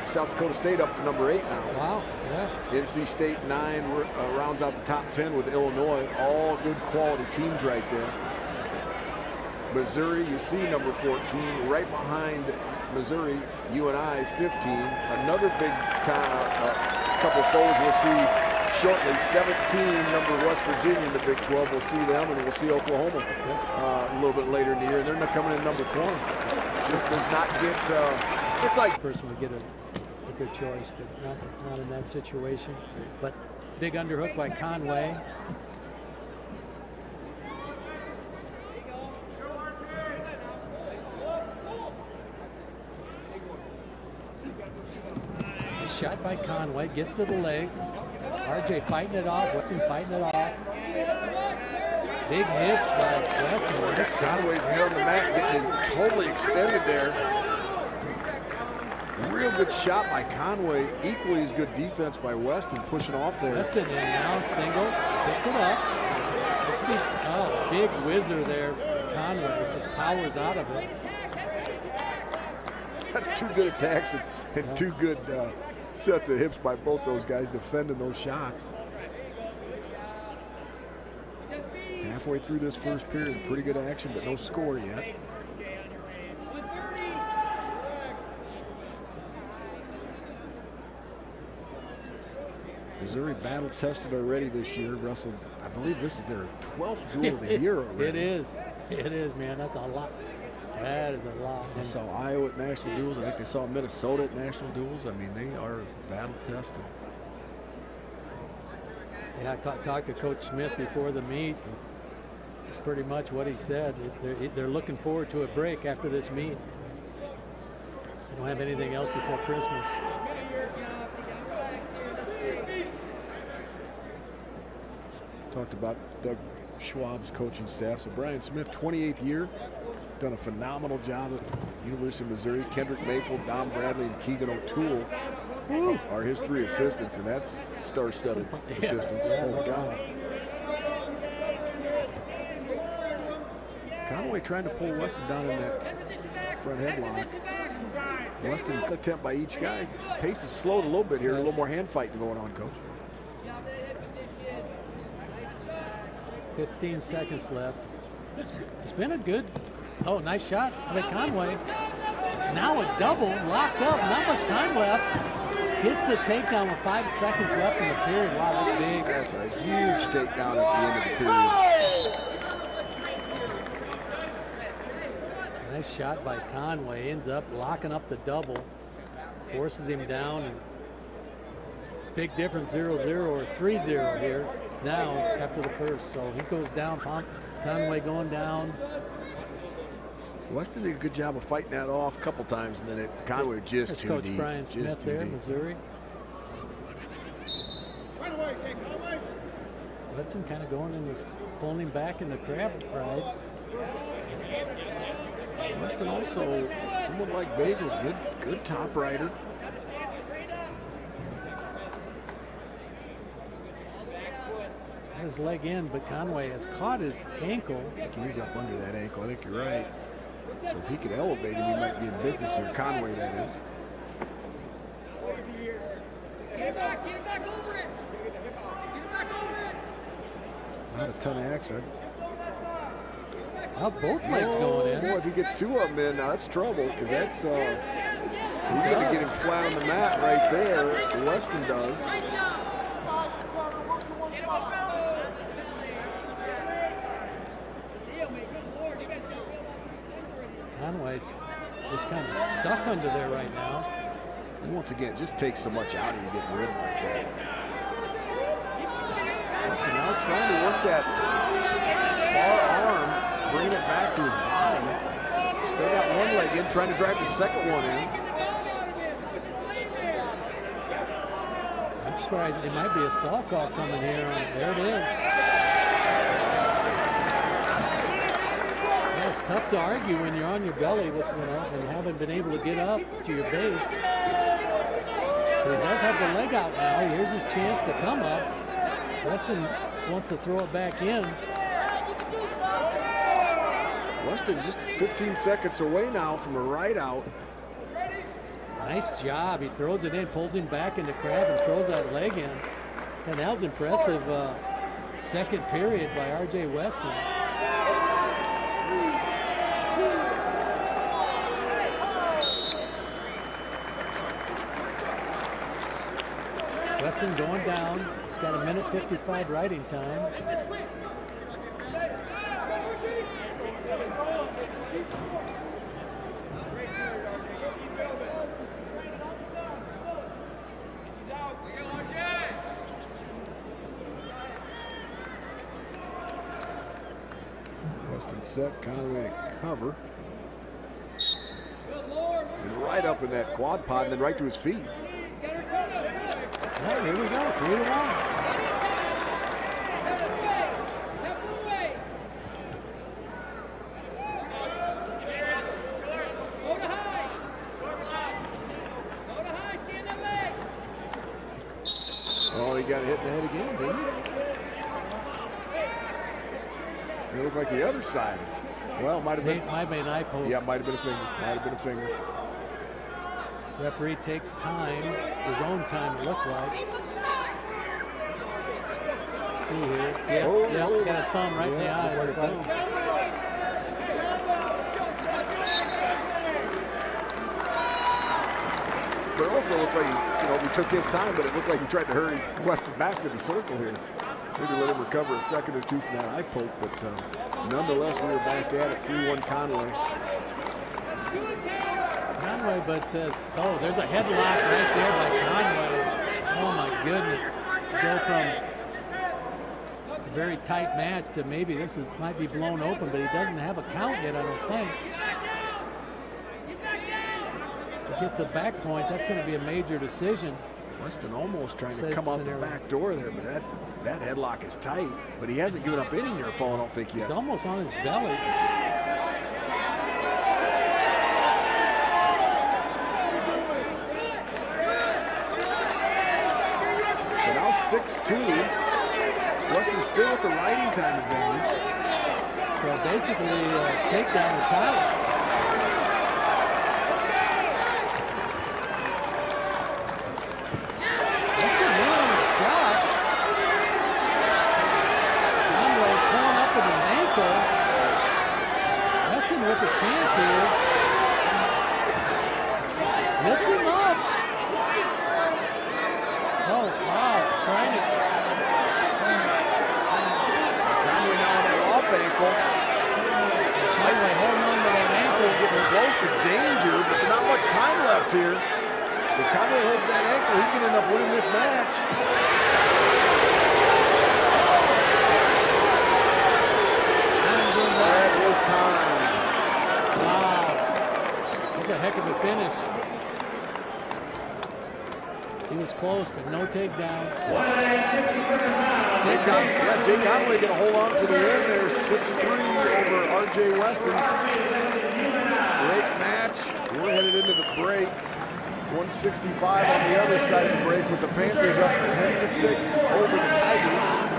South Dakota State up to number 8 now. Wow, yeah. NC State 9 rounds out the top 10 with Illinois. All good quality teams right there. Missouri, you see number 14, right behind Missouri, UNI 15. Another big couple foes we'll see shortly. 17, number West Virginia in the Big 12. We'll see them, and we'll see Oklahoma a little bit later in the year. And they're not coming in number 20. Just does not get. It's like person would get a good choice, but not in that situation. But big underhook by Conway. Shot by Conway, gets to the leg. RJ fighting it off, Weston fighting it off. Big hits by Weston. Conway's here on the mat, getting totally extended there. Real good shot by Conway. Equally as good defense by Weston, pushing off there. Weston in now, single, picks it up. Big whizzer there. Conway just powers out of it. That's 2 good attacks and 2 good sets of hips by both those guys defending those shots. Halfway through this first period, pretty good action, but no score yet. Missouri battle tested already this year. Wrestled, I believe this is their 12th duel of the year already. It is, man. That's a lot. That is a lot. They saw Iowa at national duels. I think they saw Minnesota at national duels. I mean, they are battle tested. Yeah, I talked to Coach Smith before the meet. That's pretty much what he said. They're looking forward to a break after this meet. They don't have anything else before Christmas. Talked about Doug Schwab's coaching staff. So Brian Smith, 28th year, done a phenomenal job at University of Missouri. Kendrick Maple, Don Bradley, and Keegan O'Toole are his 3 assistants, and that's star-studded assistants. Oh my God. Conway trying to pull Weston down in that front headlock. Weston attempt by each guy. Pace is slowed a little bit here. A little more hand fighting going on, Coach. 15 seconds left. It's been a good, nice shot by Conway. Now a double, locked up, not much time left. Hits the takedown with 5 seconds left in the period. Wow, that's big. That's a huge takedown at the end of the period. Nice shot by Conway. Ends up locking up the double. Forces him down. And big difference, 0-0 or 3-0 here now after the first. So he goes down, Conway going down. Weston did a good job of fighting that off a couple times, and then Conway just There's too Coach deep. Brian Smith there, Missouri. Weston kind of going in this, pulling him back in the crab ride. Weston also, someone like Basile, good top rider. He's got his leg in, but Conway has caught his ankle. I think he's up under that ankle. I think you're right. So if he could elevate him, he might be in business here. Conway, that is. Get back over it. Get back over it. Not a ton of action. Well, both legs going in. Boy, if he gets 2 of them in, now that's trouble, because that's, he's going to get him flat on the mat right there. Weston does. Conway just kind of stuck under there right now. And once again, it just takes so much out of you getting rid like that. Weston now trying to work that far arm, bringing it back to his body. Still got one leg in, trying to drive the second one in. I'm surprised it might be a stall call coming here. There it is. Yeah, it's tough to argue when you're on your belly with, and haven't been able to get up to your base. But he does have the leg out now. Here's his chance to come up. Weston wants to throw it back in. Weston just 15 seconds away now from a right out. Nice job. He throws it in, pulls him back into crab, and throws that leg in. And that was impressive second period by RJ Weston. Weston going down. He's got a 1:55 riding time. Weston set, Conway to cover. And right up in that quad pod and then right to his feet. Well, here we go, 3-1. Oh, he got hit in the head again, didn't he? It looked like the other side. Well, might have been. Might have been an eye poke. Yeah, might have been a finger. Might have been a finger. Referee takes time, his own time it looks like. See here. Yeah, Oh, yeah, oh. got a thumb right in the eye. Looked like a thumb. But it also looked like, he took his time, but it looked like he tried to hurry Weston back to the circle here. Maybe let him recover a second or two from that eye poke, but nonetheless, we were back at it, 3-1 Conway. Conway, but there's a headlock right there by Conway. Oh my goodness. Go from a very tight match to maybe this might be blown open, but he doesn't have a count yet, I don't think. If he gets the back points, that's going to be a major decision. Weston almost trying to come out the back door there, but that headlock is tight. But he hasn't given up any near fall, I don't think yet. He's almost on his belly. So now 6-2. Weston still with the riding time advantage. So basically, take down the title. Weston with a chance here. Miss him up. Oh, wow. Trying to. Conway now on the off ankle. Conway holding on to that ankle. Getting close to danger, but there's not much time left here. If Conway holds that ankle, he's going to end up winning this match. That was time. Wow. That's a heck of a finish. He was close, but no takedown. J Conway going to hold on for the win there. 6-3 over RJ Weston. Great match. We're headed into the break. 165 on the other side of the break with the Panthers up 10-6 over the Tigers.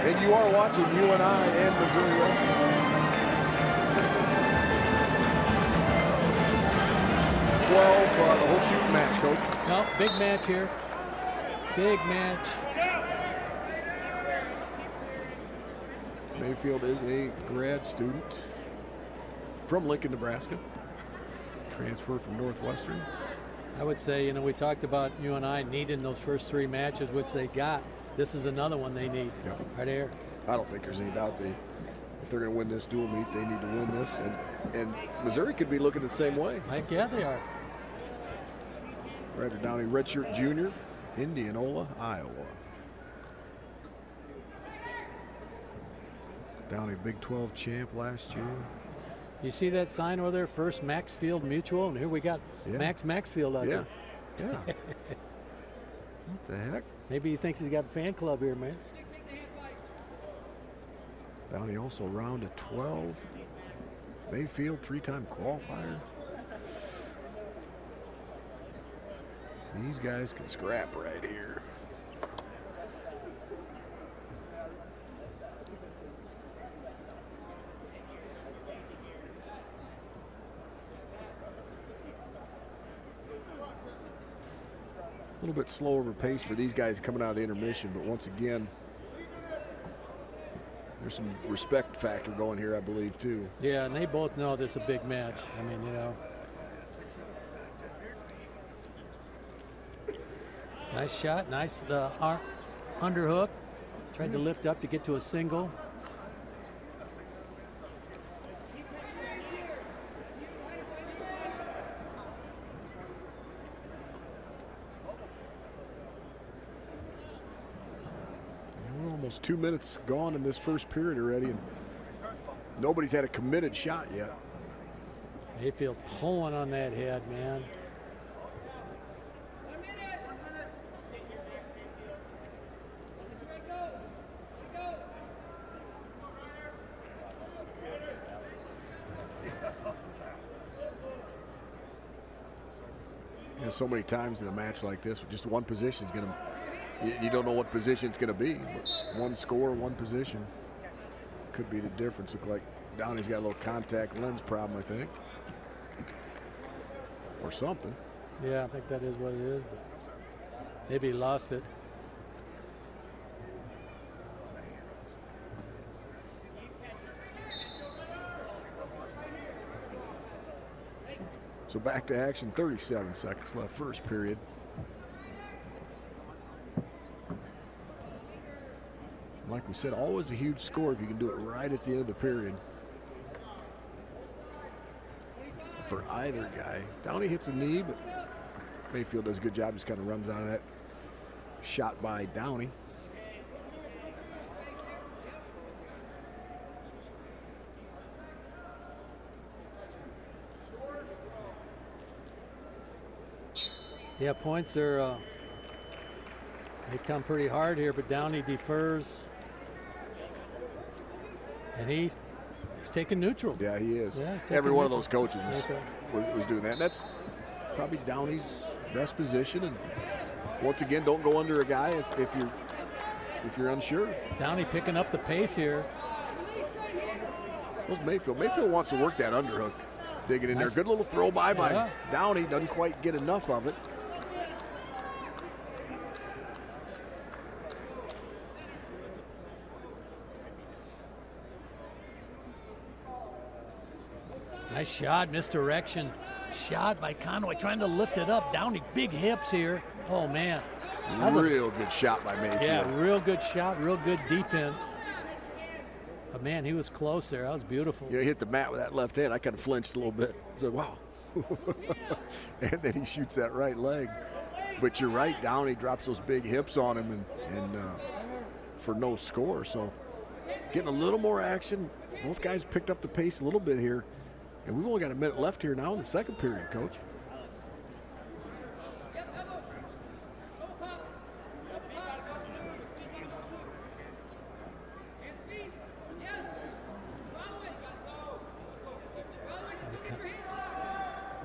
And you are watching UNI and Missouri Wrestling. 12, the whole shooting match, Coach. No, big match here. Big match. Mayfield is a grad student from Lincoln, Nebraska. Transfer from Northwestern. I would say, we talked about UNI needing those first three matches, which they got. This is another one they need. Yep. Right here. I don't think there's any doubt if they're going to win this dual meet, they need to win this. And Missouri could be looking the same way. Heck yeah, they are. Ryder Downey, redshirt junior, Indianola, Iowa. Downey, Big 12 champ last year. You see that sign over there, First Maxfield Mutual, and here we got Max Maxfield out there. Yeah. What the heck? Maybe he thinks he's got a fan club here, man. Downey also round of 12. Mayfield, 3-time qualifier. These guys can scrap right here. A little bit slower of a pace for these guys coming out of the intermission, but once again, there's some respect factor going here, I believe, too. Yeah, and they both know this is a big match. I mean, you know. Nice shot, nice underhook. Tried to lift up to get to a single. We're almost 2 minutes gone in this first period already, and nobody's had a committed shot yet. Mayfield pulling on that head, man. So many times in a match like this, just one position is going to, you don't know what position it's going to be. But one score, one position could be the difference. Look like Downey's got a little contact lens problem, I think, or something. Yeah, I think that is what it is, but maybe he lost it. So back to action, 37 seconds left, first period. Like we said, always a huge score if you can do it right at the end of the period. For either guy. Downey hits a knee, but Mayfield does a good job, just kind of runs out of that shot by Downey. Yeah, points are, they come pretty hard here, but Downey defers. And he's taking neutral. Yeah, he is. Yeah, every one of those coaches was doing that. And that's probably Downey's best position. And once again, don't go under a guy if you're unsure. Downey picking up the pace here. So's Mayfield. Mayfield wants to work that underhook. Digging in there. Good little throw by Downey. Doesn't quite get enough of it. Nice shot, misdirection. Shot by Conway, trying to lift it up. Downey, big hips here. Oh, man. Real good shot by Mayfield. Yeah, real good shot, real good defense. But, man, he was close there. That was beautiful. Yeah, he hit the mat with that left hand. I kind of flinched a little bit. I said, wow. And then he shoots that right leg. But you're right, Downey drops those big hips on him and for no score. So getting a little more action. Both guys picked up the pace a little bit here. And we've only got a minute left here now in the second period, Coach.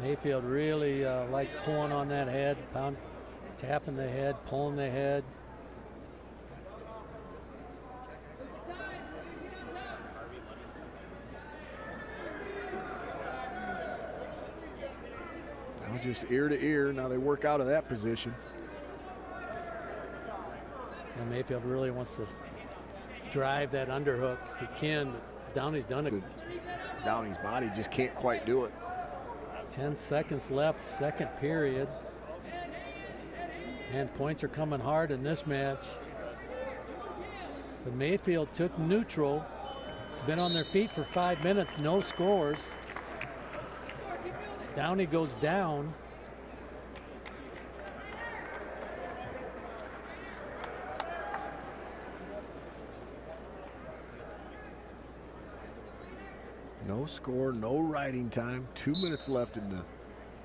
Mayfield really likes pulling on that head, tapping the head, pulling the head. Now just ear to ear. Now they work out of that position. And Mayfield really wants to drive that underhook if he can. Downey's done it. Downey's body just can't quite do it. 10 seconds left, second period. And points are coming hard in this match. But Mayfield took neutral. Been on their feet for 5 minutes, no scores. Downey goes down. No score, no riding time. 2 minutes left in the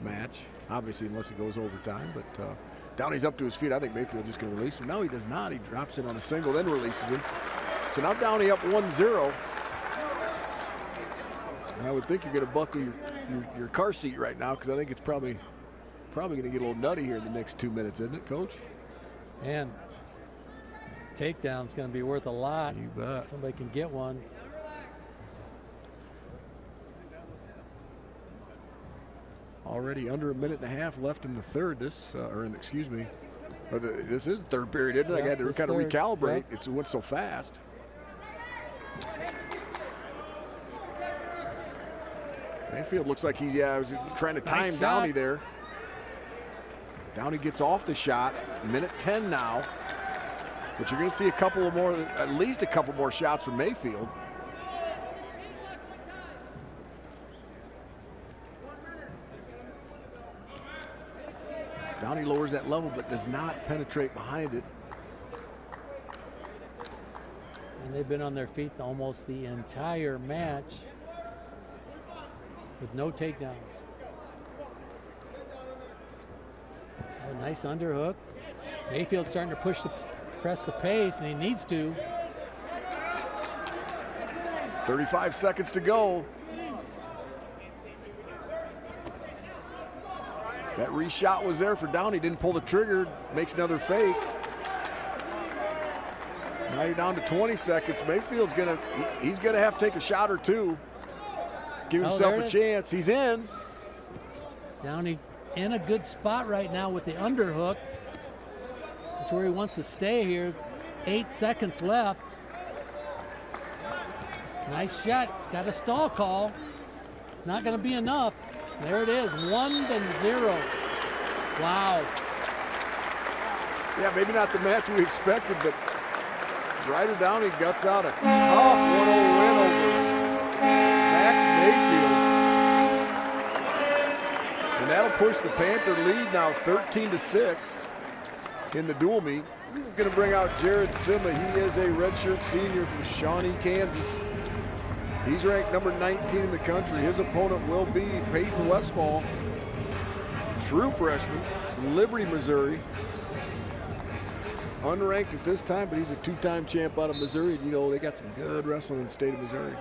match. Obviously, unless it goes overtime, but Downey's up to his feet. I think Mayfield just going to release him. No, he does not. He drops in on a single, then releases him. So now Downey up 1-0. And I would think you're going to buckle your car seat right now, because I think it's probably going to get a little nutty here in the next 2 minutes, isn't it, Coach? And takedown's going to be worth a lot. You bet. Somebody can get one. Already under a minute and a half left in the third. This is the third period, isn't it? Yeah, I had to kind of third. recalibrate. Yep. It went so fast. Mayfield looks like he's was trying to time Nice Downey shot. there. Downey gets off the shot. Minute 10 now. But you're going to see at least a couple more shots from Mayfield. Downey lowers that level but does not penetrate behind it. And they've been on their feet almost the entire match with no takedowns. A nice underhook. Mayfield's starting to press the pace, and he needs to. 35 seconds to go. That reshot was there for Downey. Didn't pull the trigger. Makes another fake. Now you're down to 20 seconds. Mayfield's he's gonna have to take a shot or two. Give himself there a it is. chance. He's in. Downey in a good spot right now with the underhook. That's where he wants to stay here. 8 seconds left. Nice shot. Got a stall call. Not going to be enough. There it is. 1-0. Wow. Yeah, maybe not the match we expected, but Ryder Downey guts out a tough 1-0 win over Maxx Mayfield. And that'll push the Panther lead now 13-6 in the dual meet. We're going to bring out Jarrett Simma. He is a redshirt senior from Shawnee, Kansas. He's ranked number 19 in the country. His opponent will be Peyton Westphahl, true freshman, Liberty, Missouri. Unranked at this time, but he's a two-time champ out of Missouri. And you know, they got some good wrestling in the state of Missouri.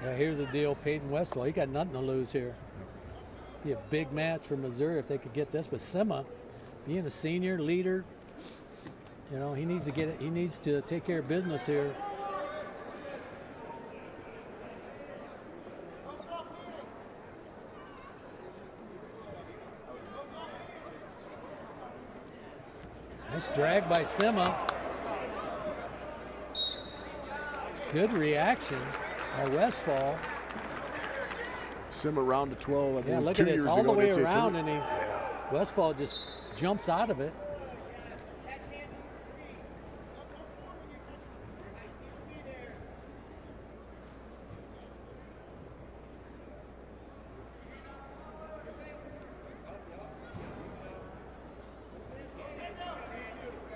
Yeah, here's the deal. Peyton Westphahl, he got nothing to lose here. Be a big match for Missouri if they could get this. But Simma, being a senior leader, you know, he needs to get it. He needs to take care of business here. Nice drag by Simma. Good reaction by Westphahl. Simma round to 12. I Yeah, believe, look 2 at this, years all ago, the way NCAA around, tournament. and Westphahl just jumps out of it.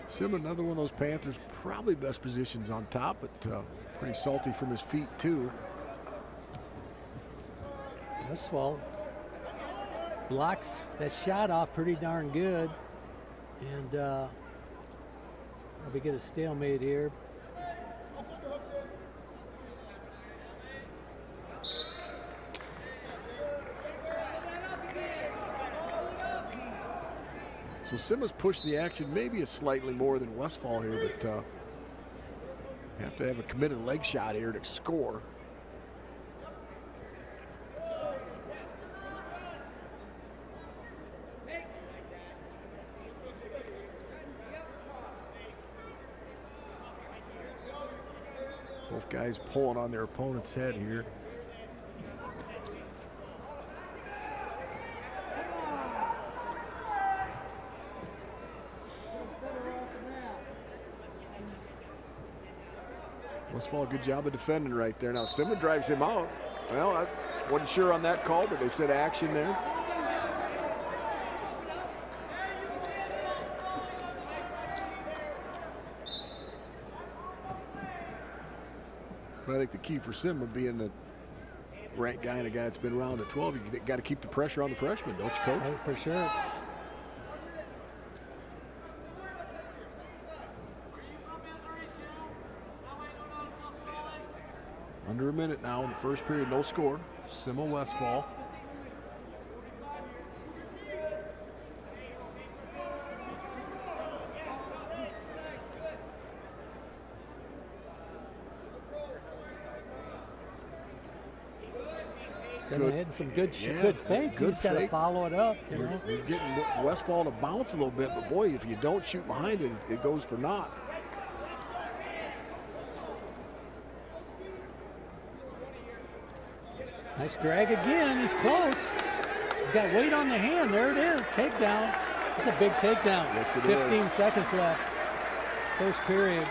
Simma, another one of those Panthers, probably best positions on top, but pretty salty from his feet too. Westphahl blocks that shot off pretty darn good, and we get a stalemate here. So Simma's pushed the action maybe a slightly more than Westphahl here, but you have to have a committed leg shot here to score. Both guys pulling on their opponent's head here. Westphahl, good job of defending right there. Now Simma drives him out. Well, I wasn't sure on that call, but they said action there. But I think the key for Simma being the ranked guy and a guy that's been around at 12, you got to keep the pressure on the freshman, don't you, Coach? Oh, for sure. Under a minute now in the first period, no score. Simma Westphahl. Simma had some good fakes. Good He's got to fake. follow it up. You know? You're getting Westphahl to bounce a little bit, but boy, if you don't shoot behind it, it goes for naught. Nice drag again. He's close. He's got weight on the hand. There it is. Takedown. It's a big takedown. Yes, it 15 is. seconds left. First period.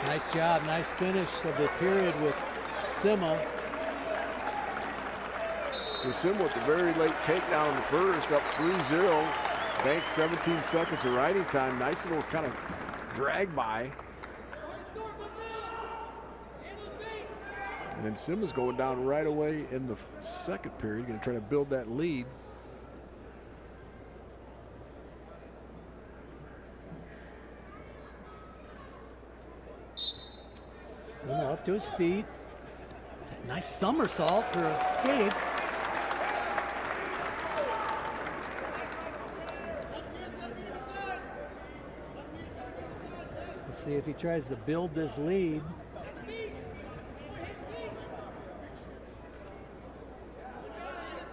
Nice job. Nice finish of the period with Simma. So Simma with the very late takedown in the first, up 3-0. Banks 17 seconds of riding time. Nice little kind of drag by. And then Simma's going down right away in the second period. Going to try to build that lead. Simma up to his feet. Nice somersault for a skate. Let's see if he tries to build this lead.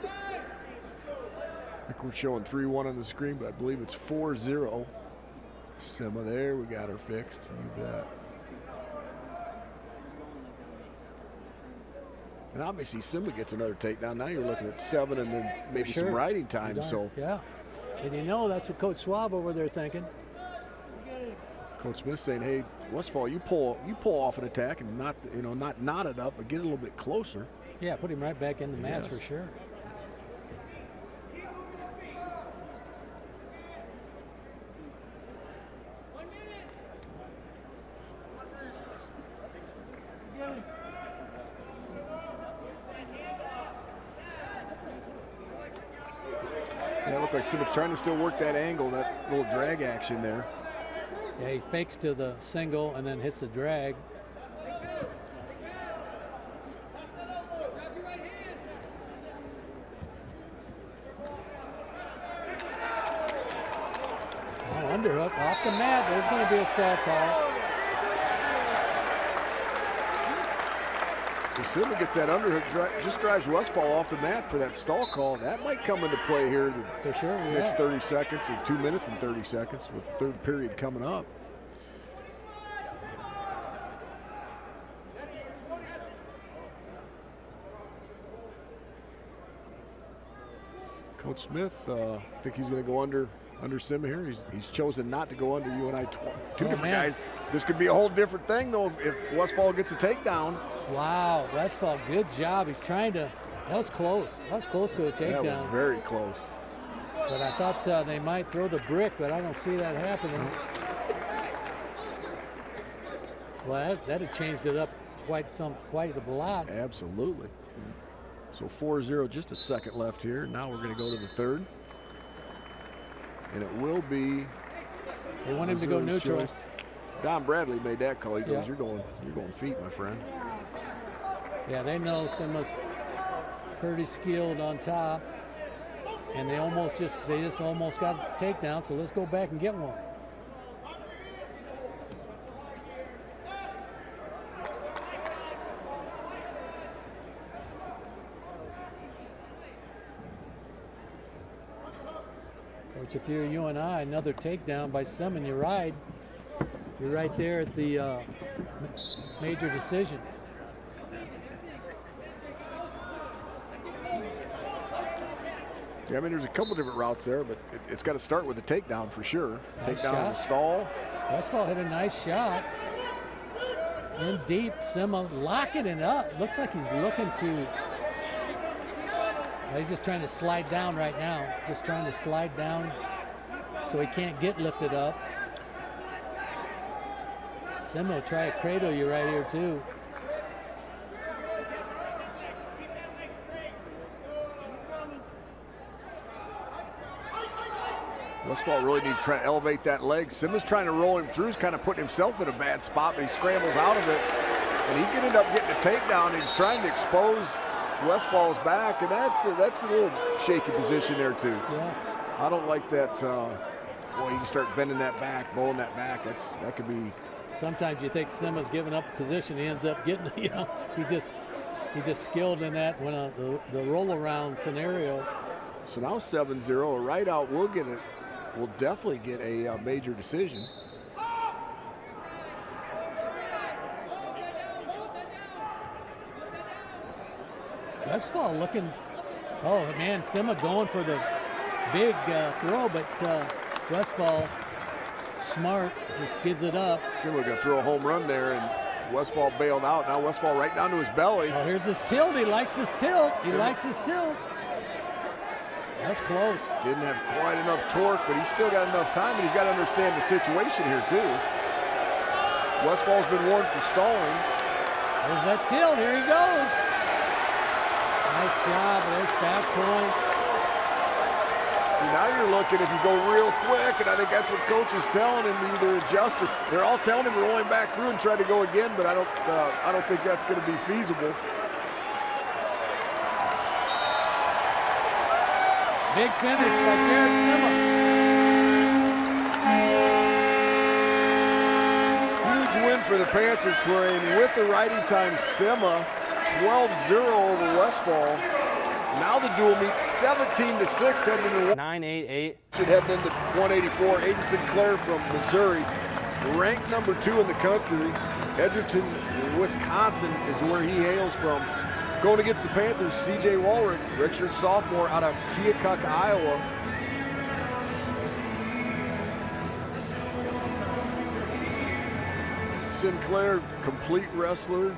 I think we're showing 3-1 on the screen, but I believe it's 4-0. Simma there, we got her fixed. You bet. And obviously Simma gets another takedown. Now you're looking at 7 and then maybe Sure. some riding time. So yeah, and you know that's what Coach Schwab over there thinking. Coach Smith saying, "Hey, Westphahl, you pull off an attack and not knot it up, but get a little bit closer." Yeah, put him right back in the match for sure. Yeah, it looked like Simma trying to still work that angle, that little drag action there. Yeah, he fakes to the single and then hits the drag. Oh, underhook off the mat. There's going to be a stall call. So Simma gets that underhook, just drives Westphahl off the mat for that stall call. That might come into play here the For sure, next yeah. 30 seconds, or 2 minutes and 30 seconds with the third period coming up. Coach Smith, I think he's going to go under Simma here. He's chosen not to go under you and I. Two different guys. This could be a whole different thing, though, if Westphahl gets a takedown. Wow, Westphahl, good job. He's trying to, that was close. That was close to a takedown. That was very close. But I thought they might throw the brick, but I don't see that happening. Well, that had changed it up quite a lot. Absolutely. So 4-0, just a second left here. Now we're going to go to the third. And it will be. They want him to go Missouri's neutral. choice. Don Bradley made that call. He goes, Yeah. you're going feet, my friend. Yeah, they know Simma's pretty skilled on top. And they just almost got a takedown, so let's go back and get one. Coach, if you're you and I, another takedown by Simma and you ride, you're right there at the major decision. Yeah, I mean, there's a couple different routes there, but it's got to start with a takedown for sure. Nice Takedown shot. in the stall. Westphahl hit a nice shot. In deep, Simma locking it up. Looks like he's looking to, well, he's just trying to slide down right now. Just trying to slide down so he can't get lifted up. Simma will try to cradle you right here too. Westphahl really needs to try to elevate that leg. Simma's trying to roll him through. He's kind of putting himself in a bad spot, but he scrambles out of it. And he's going to end up getting a takedown. He's trying to expose Westphal's back, and that's a little shaky position there too. Yeah. I don't like that. Boy, you can start bending that back, bowling that back. That could be. Sometimes you think Simma's giving up position. He ends up getting, you know, he just skilled in that when the roll around scenario. So now 7-0. A right out will get it. Will definitely get a major decision. Westphahl looking, oh man, Simma going for the big throw, but Westphahl smart, just gives it up. Simma gonna throw a home run there, and Westphahl bailed out. Now Westphahl right down to his belly. Oh, here's his tilt. He likes this tilt. He Simma likes his tilt. That's close. didn't have quite enough torque, but he's still got enough time, and he's got to understand the situation here too. Westphal's been warned for stalling. There's that tilt. Here he goes. Nice job. There's back points. See, now you're looking if you go real quick, and I think that's what coach is telling him, either adjust or they're all telling him rolling back through and try to go again, but I don't think that's going to be feasible. Big finish by Jarrett Simma. Huge win for the Panthers train with the righty time. Simma 12-0 over Westphahl. Now the duel meets 17-6 heading into 9-8-8. heading into 184. Aeoden Sinclair from Missouri, ranked number 2 in the country. Edgerton, Wisconsin is where he hails from. Going against the Panthers, C.J. Walrath, redshirt sophomore out of Keokuk, Iowa. Sinclair, complete wrestler,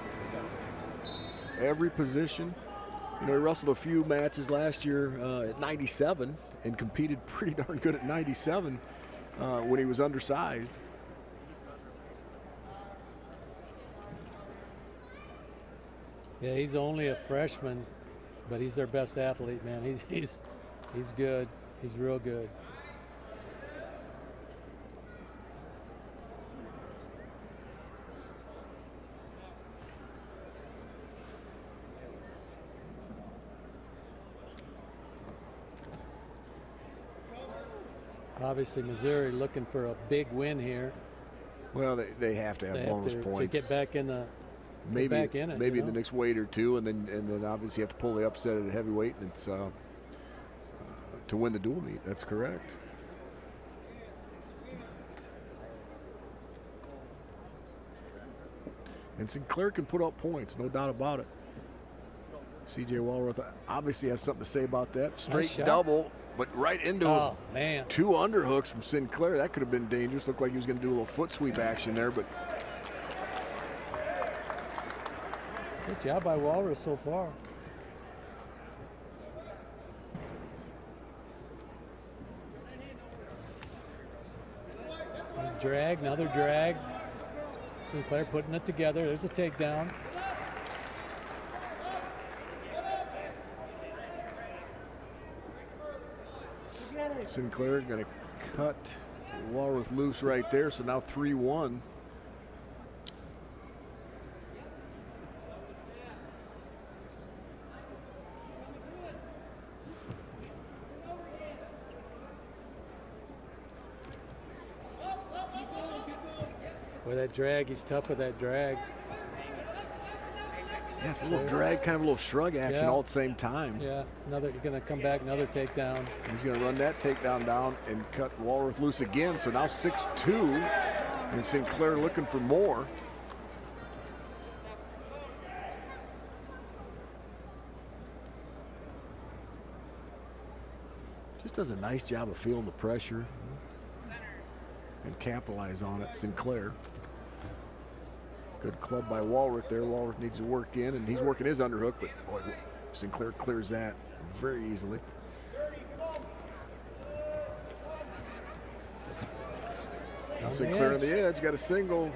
every position. You know, he wrestled a few matches last year at 97 and competed pretty darn good at 97 when he was undersized. Yeah, he's only a freshman, but he's their best athlete, man. He's good. He's real good. Obviously, Missouri looking for a big win here. Well, they have to have They bonus have to points. get back in the maybe back in it, maybe you in the know? next weight or two, and then obviously you have to pull the upset at a heavyweight, and it's to win the dual meet. That's correct. And Sinclair can put up points, no doubt about it. C.J. Walrath obviously has something to say about that. Straight shot. double, but right into Oh man. 2 underhooks from Sinclair. That could have been dangerous. Looked like he was going to do a little foot sweep action there, but Good job by Walrath so far. Drag, another drag. Sinclair putting it together. There's a takedown. Sinclair going to cut Walrath loose right there, so now 3-1. Boy, that drag, he's tough with that drag. Yeah, it's a little drag, kind of a little shrug action Yeah. all at the same time. Yeah, you're gonna come back, another takedown. He's going to run that takedown down and cut Walrath loose again, so now 6-2, and Sinclair looking for more. Just does a nice job of feeling the pressure and capitalize on it. Sinclair. Good club by Walrath there. Walrath needs to work in, and he's working his underhook, but boy, Sinclair clears that very easily. Sinclair on the edge, got a single.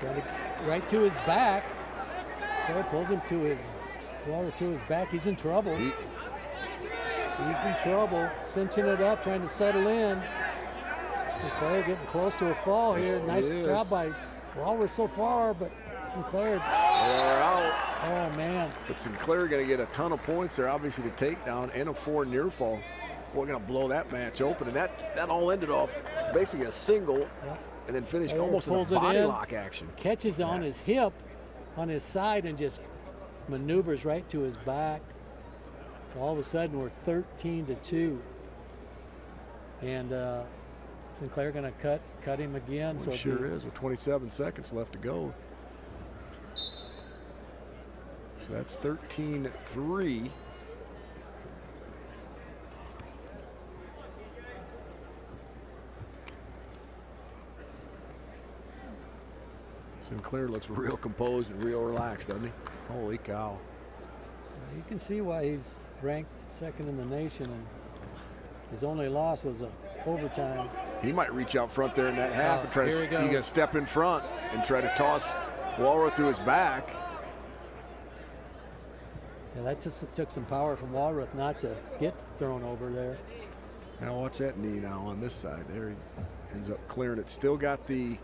Trying to right to his back. Sinclair pulls him to his Walrath to his back. He's in trouble. He's in trouble. Cinching it up, trying to settle in. Sinclair getting close to a fall here. Nice job by Walrath so far, but Sinclair. They're out. Oh, man. But Sinclair going to get a ton of points there. Obviously, the takedown and a 4 near fall. We're going to blow that match open. And that all ended off basically a single and then finished almost in a body lock action. Catches on his hip, on his side, and just maneuvers right to his back. So all of a sudden, we're 13-2. And Sinclair going to cut him again. Well, so sure is, with 27 seconds left to go. So that's 13-3. Sinclair looks real composed and real relaxed, doesn't he? Holy cow. You can see why he's ranked second in the nation, and his only loss was overtime. He might reach out front there in that half and try to he gonna step in front and try to toss Walrath through his back. Yeah, that just took some power from Walrath not to get thrown over there. Now watch that knee now on this side. There he ends up clearing it. Still got the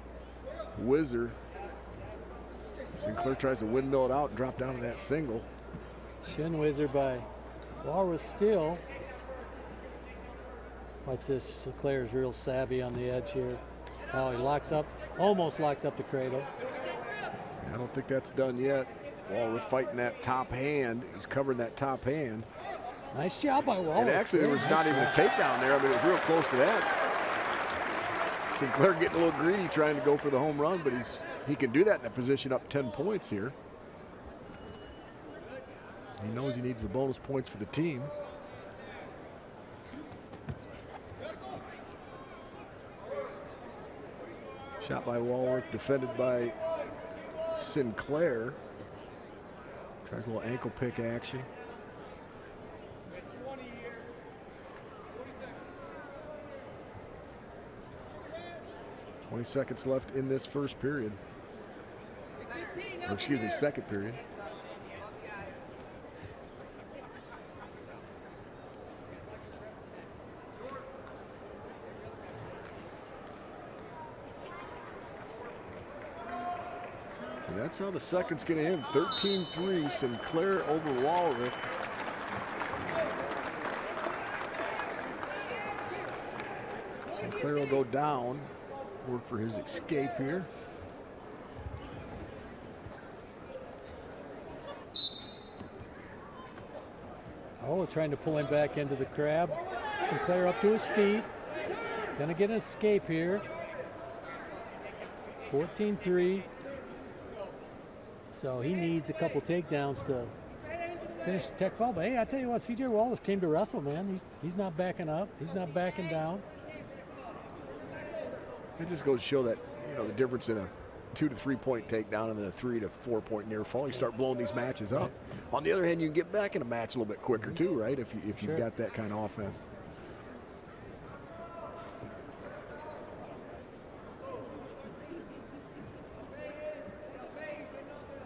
whizzer. Sinclair tries to windmill it out and drop down to that single. Shin whizzer by Walrath still. Watch this, Sinclair's real savvy on the edge here. Oh, he locks up, almost locked up the cradle. I don't think that's done yet. Walrath fighting that top hand. He's covering that top hand. Nice job by Walrath. And actually, there was not even a takedown there. I mean, it was real close to that. Sinclair getting a little greedy trying to go for the home run, but he can do that in a position up 10 points here. He knows he needs the bonus points for the team. Shot by Walrath, defended by Sinclair. Tries a little ankle pick action. Seconds left in this first period. Or excuse me, second period. And that's how the second's going to end. 13-3, Sinclair over Walrath. Sinclair will go down. Work for his escape here. Oh, trying to pull him back into the crab. Sinclair up to his feet. Gonna get an escape here. 14-3. So he needs a couple takedowns to finish the tech fall. But hey, I tell you what, CJ Wallace came to wrestle, man. He's not backing up. He's not backing down. It just goes to show that, you know, the difference in a 2 to 3 point takedown and then a 3 to 4 point near fall. You start blowing these matches up. On the other hand, you can get back in a match a little bit quicker too, right? If you've got that kind of offense.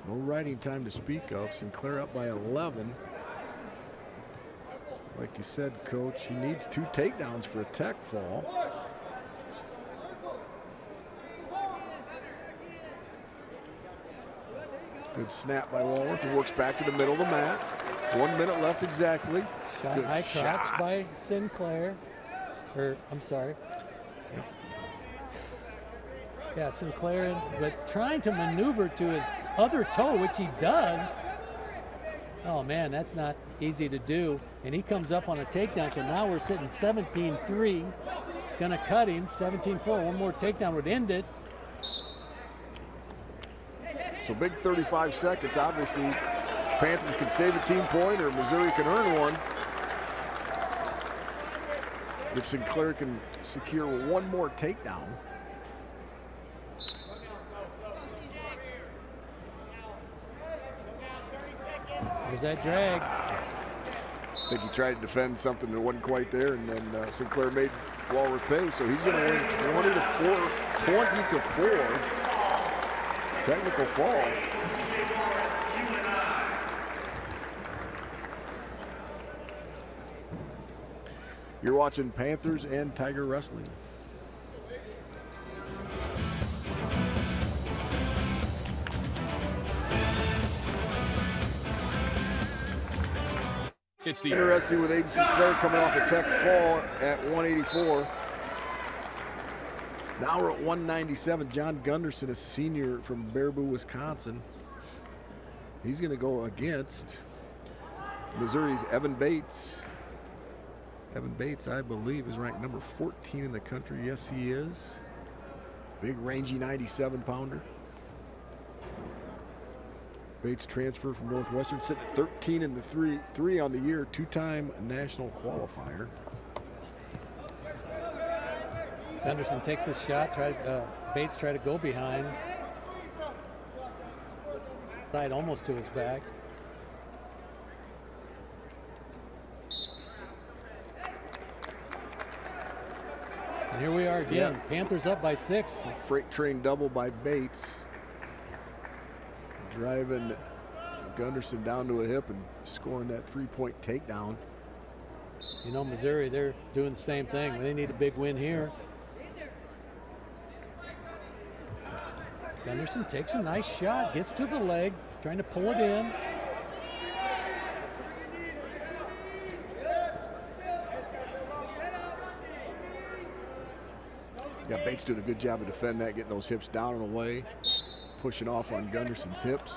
No riding time to speak of. Sinclair up by 11. Like you said, Coach, he needs 2 takedowns for a tech fall. Good snap by Walrath. He works back to the middle of the mat. 1 minute left exactly. Good high crotch by Sinclair. I'm sorry. Yeah, Sinclair, but trying to maneuver to his other toe, which he does. Oh man, that's not easy to do. And he comes up on a takedown, so now we're sitting 17-3. Gonna cut him, 17-4. One more takedown would end it. So big 35 seconds. Obviously, Panthers can save a team point or Missouri can earn one. if Sinclair can secure one more takedown. There's that drag. I think he tried to defend something that wasn't quite there, and then Sinclair made Walrath pay, so he's going to win 20-4. Technical fall. You're watching Panthers and Tiger Wrestling. It's the Interesting with Aeoden Sinclair coming off a tech fall at 184. Now we're at 197. John Gunderson, a senior from Baraboo, Wisconsin. He's going to go against Missouri's Evan Bates. Evan Bates, I believe, is ranked number 14 in the country. Yes, he is. Big, rangy 97-pounder. Bates transfer from Northwestern, sitting at 13 in the three on the year, two-time national qualifier. Gunderson takes a shot. Bates tried to go behind. Side almost to his back. And here we are again. Yeah. Panthers up by 6. Freight train double by Bates. Driving Gunderson down to a hip and scoring that three-point takedown. You know, Missouri, they're doing the same thing. They need a big win here. Gunderson takes a nice shot, gets to the leg, trying to pull it in. Yeah, Bates doing a good job of defending that, getting those hips down and away, pushing off on Gunderson's hips.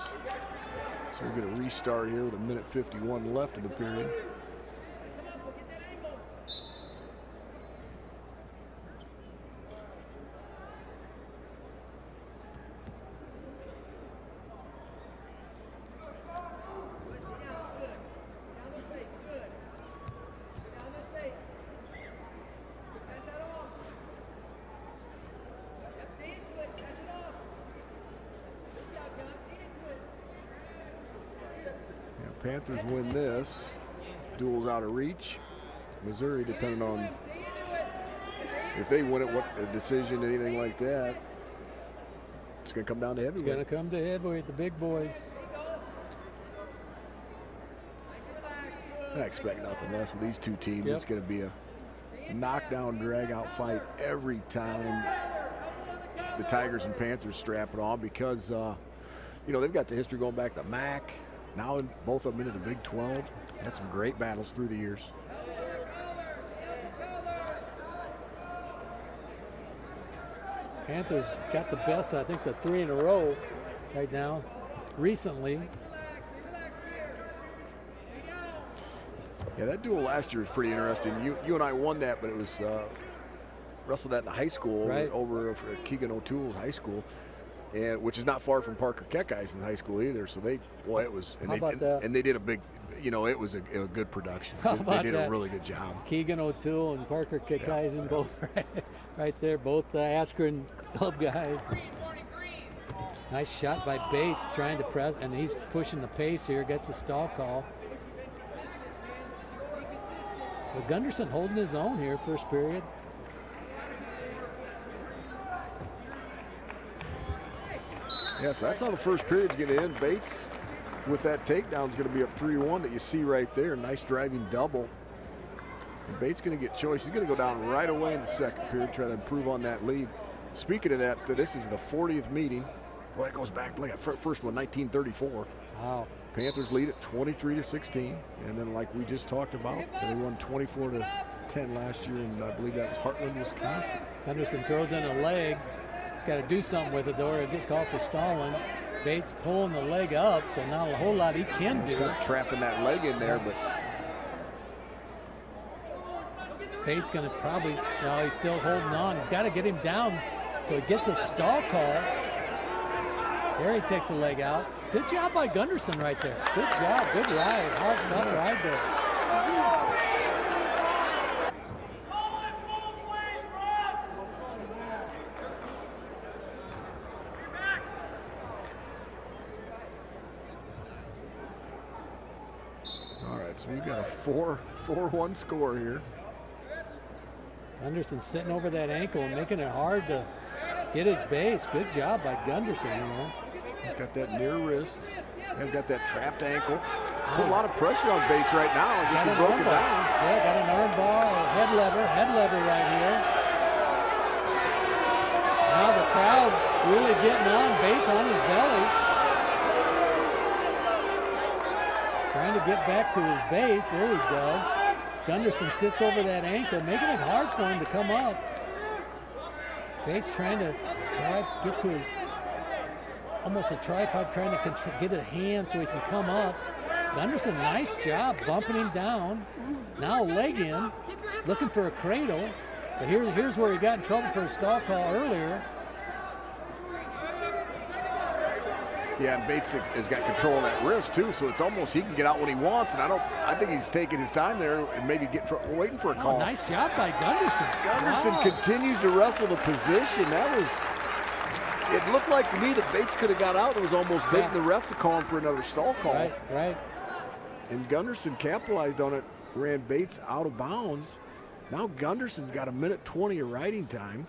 So we're going to restart here with 1:51 left in the period. Panthers win this. Duel's out of reach. Missouri, depending on if they win it, what a decision, anything like that. It's going to come down to heavyweight. It's going to come to heavyweight, the big boys. I expect nothing less with these two teams. Yep. It's going to be a knockdown, drag-out fight every time the Tigers and Panthers strap it on because, you know, they've got the history going back to Mack. Now both of them into the Big 12. Had some great battles through the years. Panthers got the best, I think, the 3 in a row right now, recently. Yeah, that duel last year was pretty interesting. You and I won that, but it was wrestled that in high school, right, over Keegan O'Toole's high school. And which is not far from Parker Keckeison's high school either. So they, boy, it was, and they did a big, you know, it was a good production. They did a really good job. Keegan O'Toole and Parker Keckeison both right there, both Askren club guys. Nice shot by Bates, trying to press, and he's pushing the pace here, gets a stall call. But Gunderson holding his own here, first period. Yeah, so that's how the first period's going to end. Bates, with that takedown, is going to be up 3-1 that you see right there. Nice driving double. And Bates going to get choice. He's going to go down right away in the second period, try to improve on that lead. Speaking of that, this is the 40th meeting. Well, that goes back, look at first one, 1934. Wow. Panthers lead at 23-16. And then, like we just talked about, they won 24-10 last year, and I believe that was Heartland, Wisconsin. Gunderson throws in a leg. Got to do something with it, though, or get called for stalling. Bates pulling the leg up, so not a whole lot he can do. He's kind of trapping that leg in there, but Bates going to probably, no, he's still holding on. He's got to get him down, so he gets a stall call. There he takes the leg out. Good job by Gunderson right there. Good job, good ride, hard, tough ride there. So we've got a 4-1 score here. Gunderson sitting over that ankle and making it hard to get his base. Good job by Gunderson, you know. He's got that near wrist. He's got that trapped ankle. Put a lot of pressure on Bates right now and gets him broken down. Yeah, got an arm bar, head lever right here. Now the crowd really getting on. Bates on his belly. Trying to get back to his base. There he does. Gunderson sits over that ankle, making it hard for him to come up. Bates trying to get to his, almost a tripod, trying to get a hand so he can come up. Gunderson, nice job bumping him down. Now leg in, looking for a cradle. But here's where he got in trouble for a stall call earlier. Yeah, and Bates has got control of that wrist too, so it's almost he can get out when he wants, and I think he's taking his time there and maybe waiting for a call. Nice job by Gunderson. Gunderson continues to wrestle the position. It looked like to me that Bates could have got out. It was almost baiting the ref to call him for another stall call. Right. And Gunderson capitalized on it, ran Bates out of bounds. Now Gunderson's got 1:20 of riding time.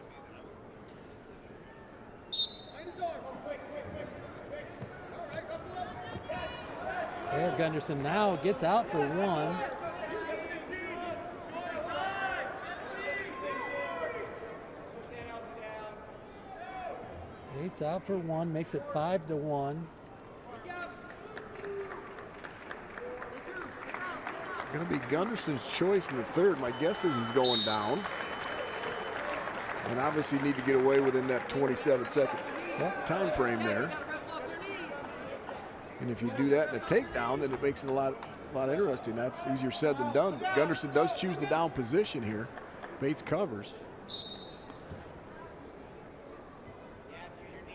There, Gunderson now gets out for one. Bates out for one, makes it 5-1. It's going to be Gunderson's choice in the third. My guess is he's going down. And obviously need to get away within that 27-second time frame there. And if you do that in a takedown, then it makes it a lot interesting. That's easier said than done. But Gunderson does choose the down position here. Bates covers.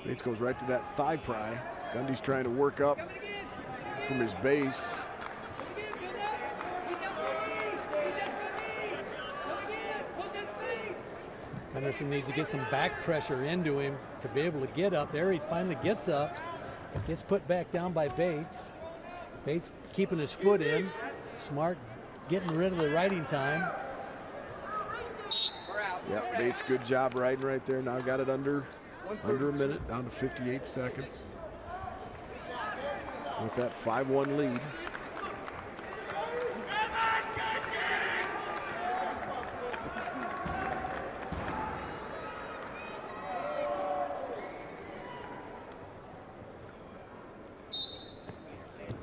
Bates goes right to that thigh pry. Gundy's trying to work up from his base. Gunderson needs to get some back pressure into him to be able to get up. There he finally gets up. Gets put back down by Bates. Bates keeping his foot in. Smart getting rid of the riding time. Yep, Bates, good job riding right there. Now got it under a minute, down to 58 seconds. With that 5-1 lead.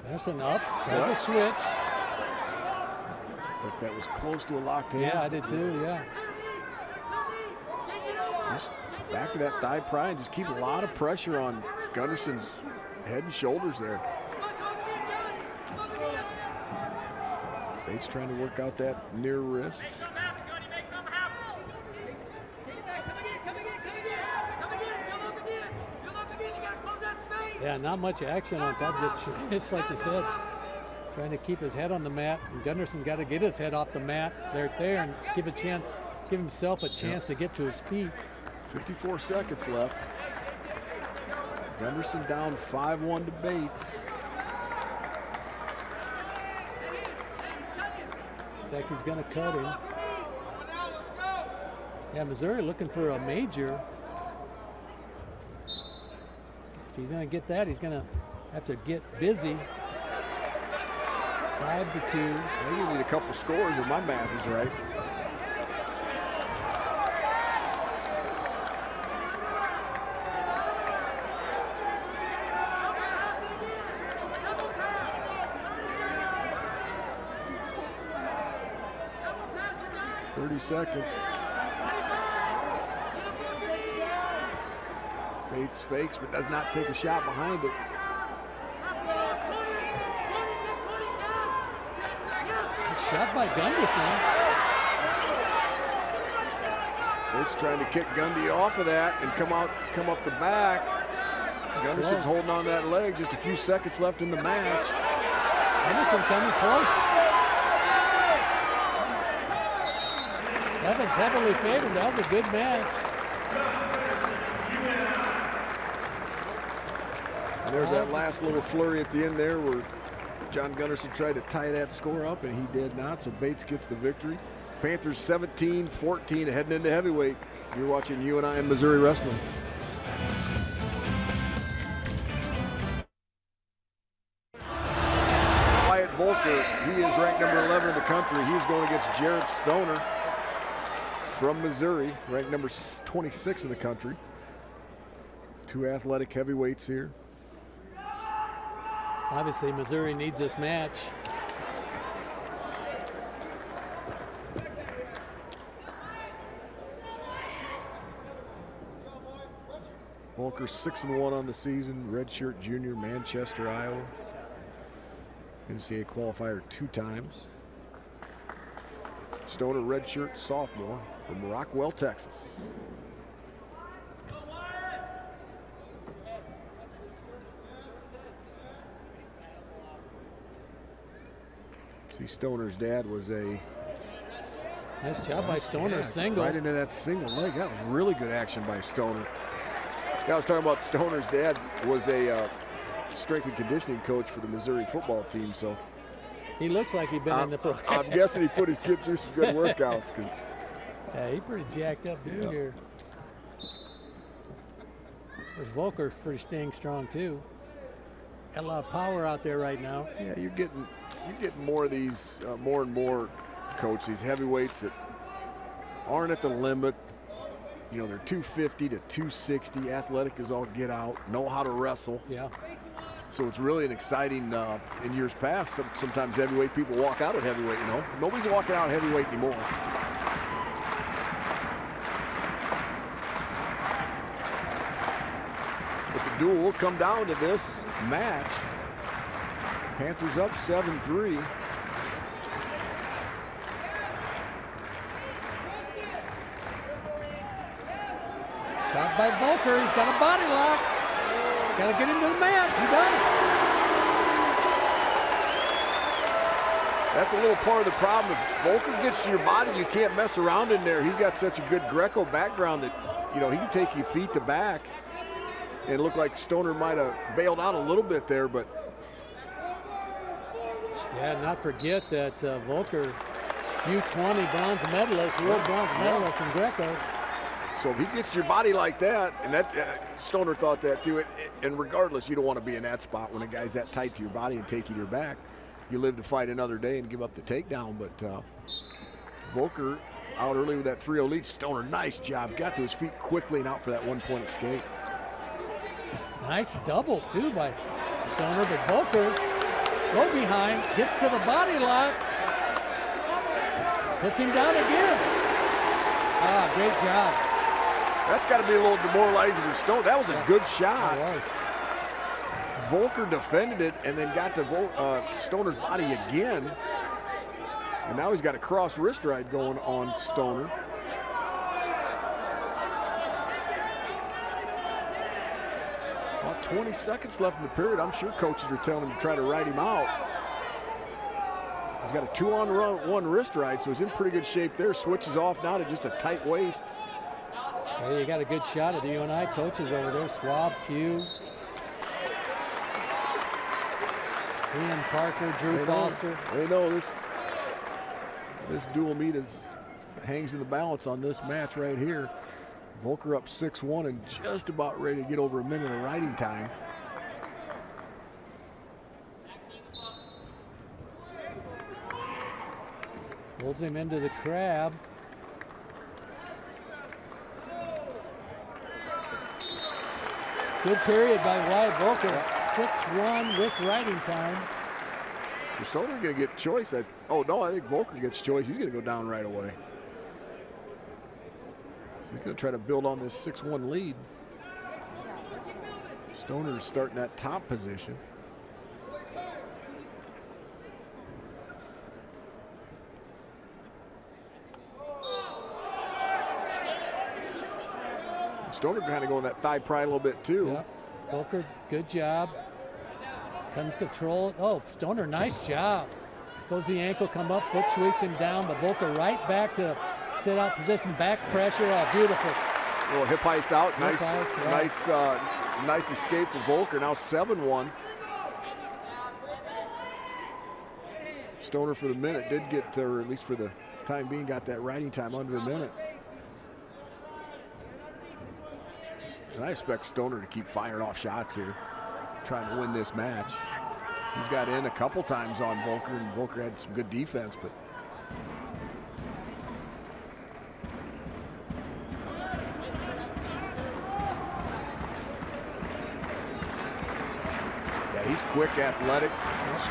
Gunderson up, tries a switch. I think that was close to a locked hands. Yeah, I did too, yeah. Just back to that thigh pry and just keep a lot of pressure on Gunderson's head and shoulders there. Bates trying to work out that near wrist. Yeah, not much action on top, just like you said, trying to keep his head on the mat. And Gunderson got to get his head off the mat there and give himself a chance to get to his feet. 54 seconds left. Gunderson down 5-1 to Bates. Looks like he's going to cut him. Yeah, Missouri looking for a major. If he's going to get that, he's going to have to get busy. 5-2. Maybe need a couple scores if my math is right. Seconds. Bates fakes but does not take a shot behind it. Shot by Gunderson. Bates trying to kick Gundy off of that and come up the back. Gunderson's holding on that leg. Just a few seconds left in the match. Gunderson coming close. Evans heavily favored. That was a good match. And there's that last little flurry at the end there where John Gunderson tried to tie that score up, and he did not, so Bates gets the victory. Panthers 17-14 heading into heavyweight. You're watching UNI and Missouri Wrestling. Wyatt Voelker, he is ranked number 11 in the country. He's going against Jarrett Stoner from Missouri, ranked number 26 in the country. Two athletic heavyweights here. Obviously, Missouri needs this match. Voelker 6-1 on the season, redshirt junior, Manchester, Iowa. NCAA qualifier 2 times. Stoner redshirt sophomore from Rockwell, Texas. See, Stoner's dad was a nice job by Stoner, single. Right into that single leg. That was really good action by Stoner. Yeah, I was talking about Stoner's dad was a strength and conditioning coach for the Missouri football team, so he looks like he'd been in the program. I'm guessing he put his kid through some good workouts, because yeah, he pretty jacked up dude here. There's Voelker pretty staying strong too. Got a lot of power out there right now. Yeah, you're getting more of these, more and more, coach, these heavyweights that aren't at the limit. You know, they're 250 to 260, athletic as all get out, know how to wrestle. Yeah. So it's really an exciting, in years past, sometimes heavyweight people walk out at heavyweight, you know. Nobody's walking out at heavyweight anymore. But the duel will come down to this match. Panthers up 7-3. Shot by Voelker. He's got a body lock. Got to get into the mat. He does. That's a little part of the problem. If Voelker gets to your body, you can't mess around in there. He's got such a good Greco background that, you know, he can take you feet to back. And it looked like Stoner might have bailed out a little bit there, but. Yeah, not forget that Voelker, U20 bronze medalist, world bronze medalist in Greco. So if he gets to your body like that, and that Stoner thought that too, and regardless, you don't want to be in that spot when a guy's that tight to your body and take you to your back. You live to fight another day and give up the takedown, but Voelker out early with that 3-0 lead. Stoner, nice job, got to his feet quickly and out for that 1-point escape. Nice double too by Stoner, but Voelker go behind, gets to the body lock, puts him down again. Ah, great job. That's got to be a little demoralizing for Stoner. That was a good shot. It was. Voelker defended it and then got to Stoner's body again. And now he's got a cross wrist ride going on Stoner. About 20 seconds left in the period. I'm sure coaches are telling him to try to ride him out. He's got a 2-on-1 wrist ride, so he's in pretty good shape there. Switches off now to just a tight waist. Well, you got a good shot of the UNI coaches over there. Schwab, Pugh, Ian Parker, Drew Foster. They know this dual meet hangs in the balance on this match right here. Voelker up 6-1 and just about ready to get over a minute of riding time. Pulls him into the crab. Good period by Wyatt Voelker. 6-1 with riding time. So Stoner going to get choice. Oh, no, I think Voelker gets choice. He's going to go down right away. So he's going to try to build on this 6-1 lead. Stoner is starting that top position. Stoner kind of going that thigh pry a little bit too. Yeah. Voelker, good job. Comes control. Oh, Stoner, nice job. Goes the ankle, come up, foot sweeps him down, but Voelker right back to sit out position, back pressure. Oh, beautiful. A little hip heist out. Hip heist, yeah. Nice escape for Voelker. Now 7-1. Stoner for the minute did get, or at least for the time being, got that riding time under a minute. And I expect Stoner to keep firing off shots here, trying to win this match. He's got in a couple times on Voelker, and Voelker had some good defense, but yeah, he's quick, athletic,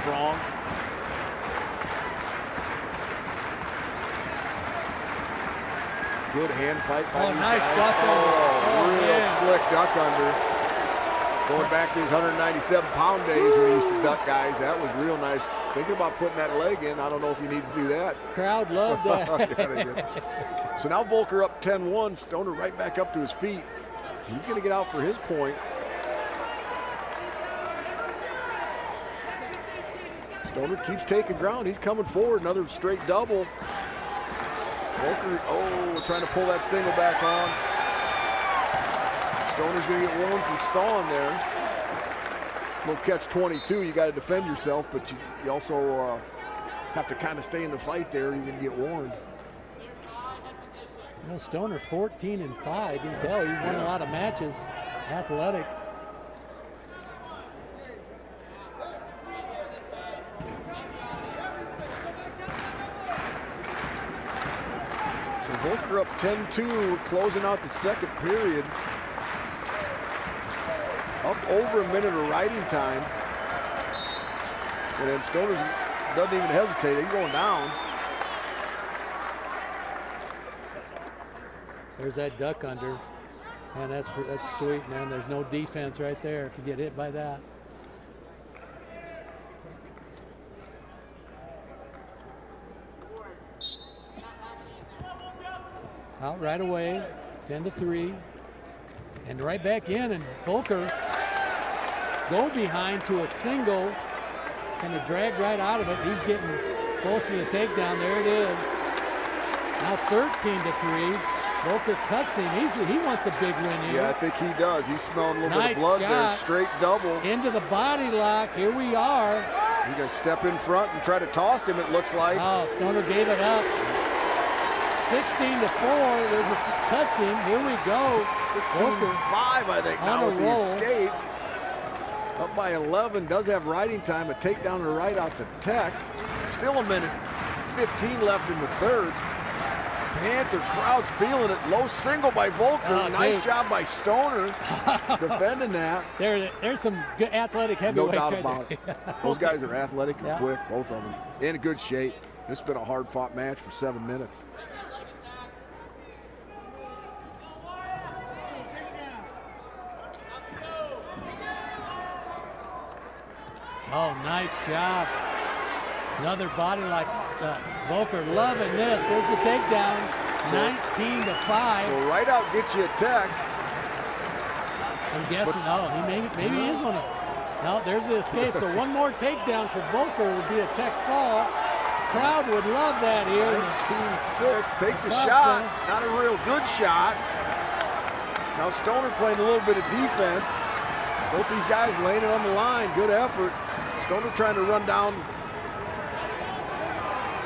strong. Good hand fight by these nice guys. duck under. Real Man. slick duck under. Going back to his 197-pound days when he used to duck guys, that was real nice. Thinking about putting that leg in, I don't know if you need to do that. Crowd loved that. Yeah, they did. So now Voelker up 10-1, Stoner right back up to his feet. He's going to get out for his point. Stoner keeps taking ground. He's coming forward, another straight double. Voelker, trying to pull that single back on. Stoner's going to get warned for stalling there. Little catch-22, you got to defend yourself, but you also have to kind of stay in the fight there. You're going to get warned. You know, Stoner 14-5. You can tell he won a lot of matches. Athletic. So Voelker up 10-2, closing out the second period. Up over a minute of riding time. And then Stoner doesn't even hesitate. He's going down. There's that duck under. Man, that's sweet, man. There's no defense right there if you get hit by that. Out right away, 10-3. And right back in, and Voelker go behind to a single, kind of drag right out of it. He's getting close to the takedown. There it is. Now 13-3. Voelker cuts him. He wants a big win here. Yeah, I think he does. He's smelling a little Nice bit of blood shot. there. Straight double. Into the body lock. Here we are. He's going to step in front and try to toss him, it looks like. Oh, Stoner gave it up. 16-4. There's a cuts him. Here we go. 16-5, I think, on now a with the roll. escape. Up by 11, does have riding time. A takedown to the right out's a tech. Still a minute 15 left in the third. Panther crowd's feeling it. Low single by Voelker. Oh, nice dude. job by Stoner defending that. There's some good athletic No heavyweights doubt right about there. it. Those guys are athletic and Yeah. quick, both of them. In good shape. This has been a hard-fought match for 7 minutes. Oh, nice job. Another body like Voelker loving this. There's the takedown. 19-5. So right out gets you a tech. I'm guessing. Maybe he is one of them. No, there's the escape. So one more takedown for Voelker would be a tech fall. Crowd would love that here. 19-6. Takes a Tough, shot. huh? Not a real good shot. Now Stoner playing a little bit of defense. Both these guys laying it on the line. Good effort. Stoner trying to run down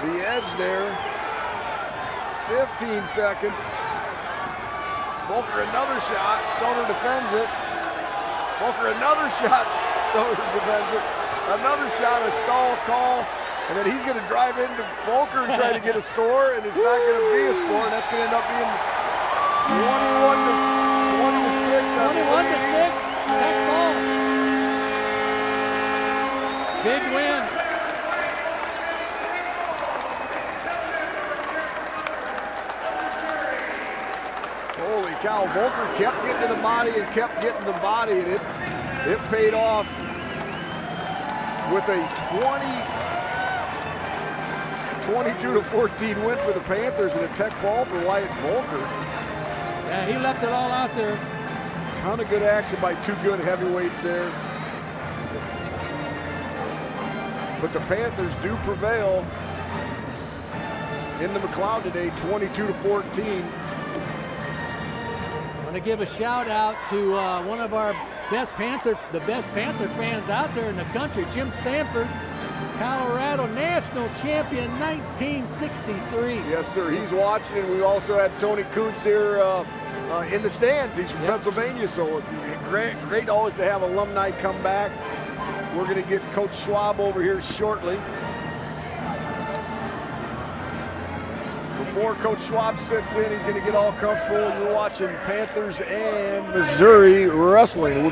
the edge there. 15 seconds. Voelker another shot. Stoner defends it. Voelker another shot. Stoner defends it. Another shot, a stall call. And then he's going to drive into Voelker and try to get a score. And it's not going to be a score. And that's going to end up being 21-6. 21-6. Tech fall. Big win. Holy cow, Voelker kept getting to the body and kept getting the body, and it paid off with a 22-14 win for the Panthers and a tech fall for Wyatt Voelker. Yeah, he left it all out there. Ton of good action by two good heavyweights there. But the Panthers do prevail in the McLeod today, 22-14. I want to give a shout out to one of our best Panther fans out there in the country, Jim Sanford. Colorado national champion 1963. Yes, sir. He's watching, and we also had Tony Kuntz here in the stands. He's from Pennsylvania, so great always to have alumni come back. We're going to get Coach Schwab over here shortly. Before Coach Schwab sits in, he's going to get all comfortable. You're watching Panthers and Missouri wrestling.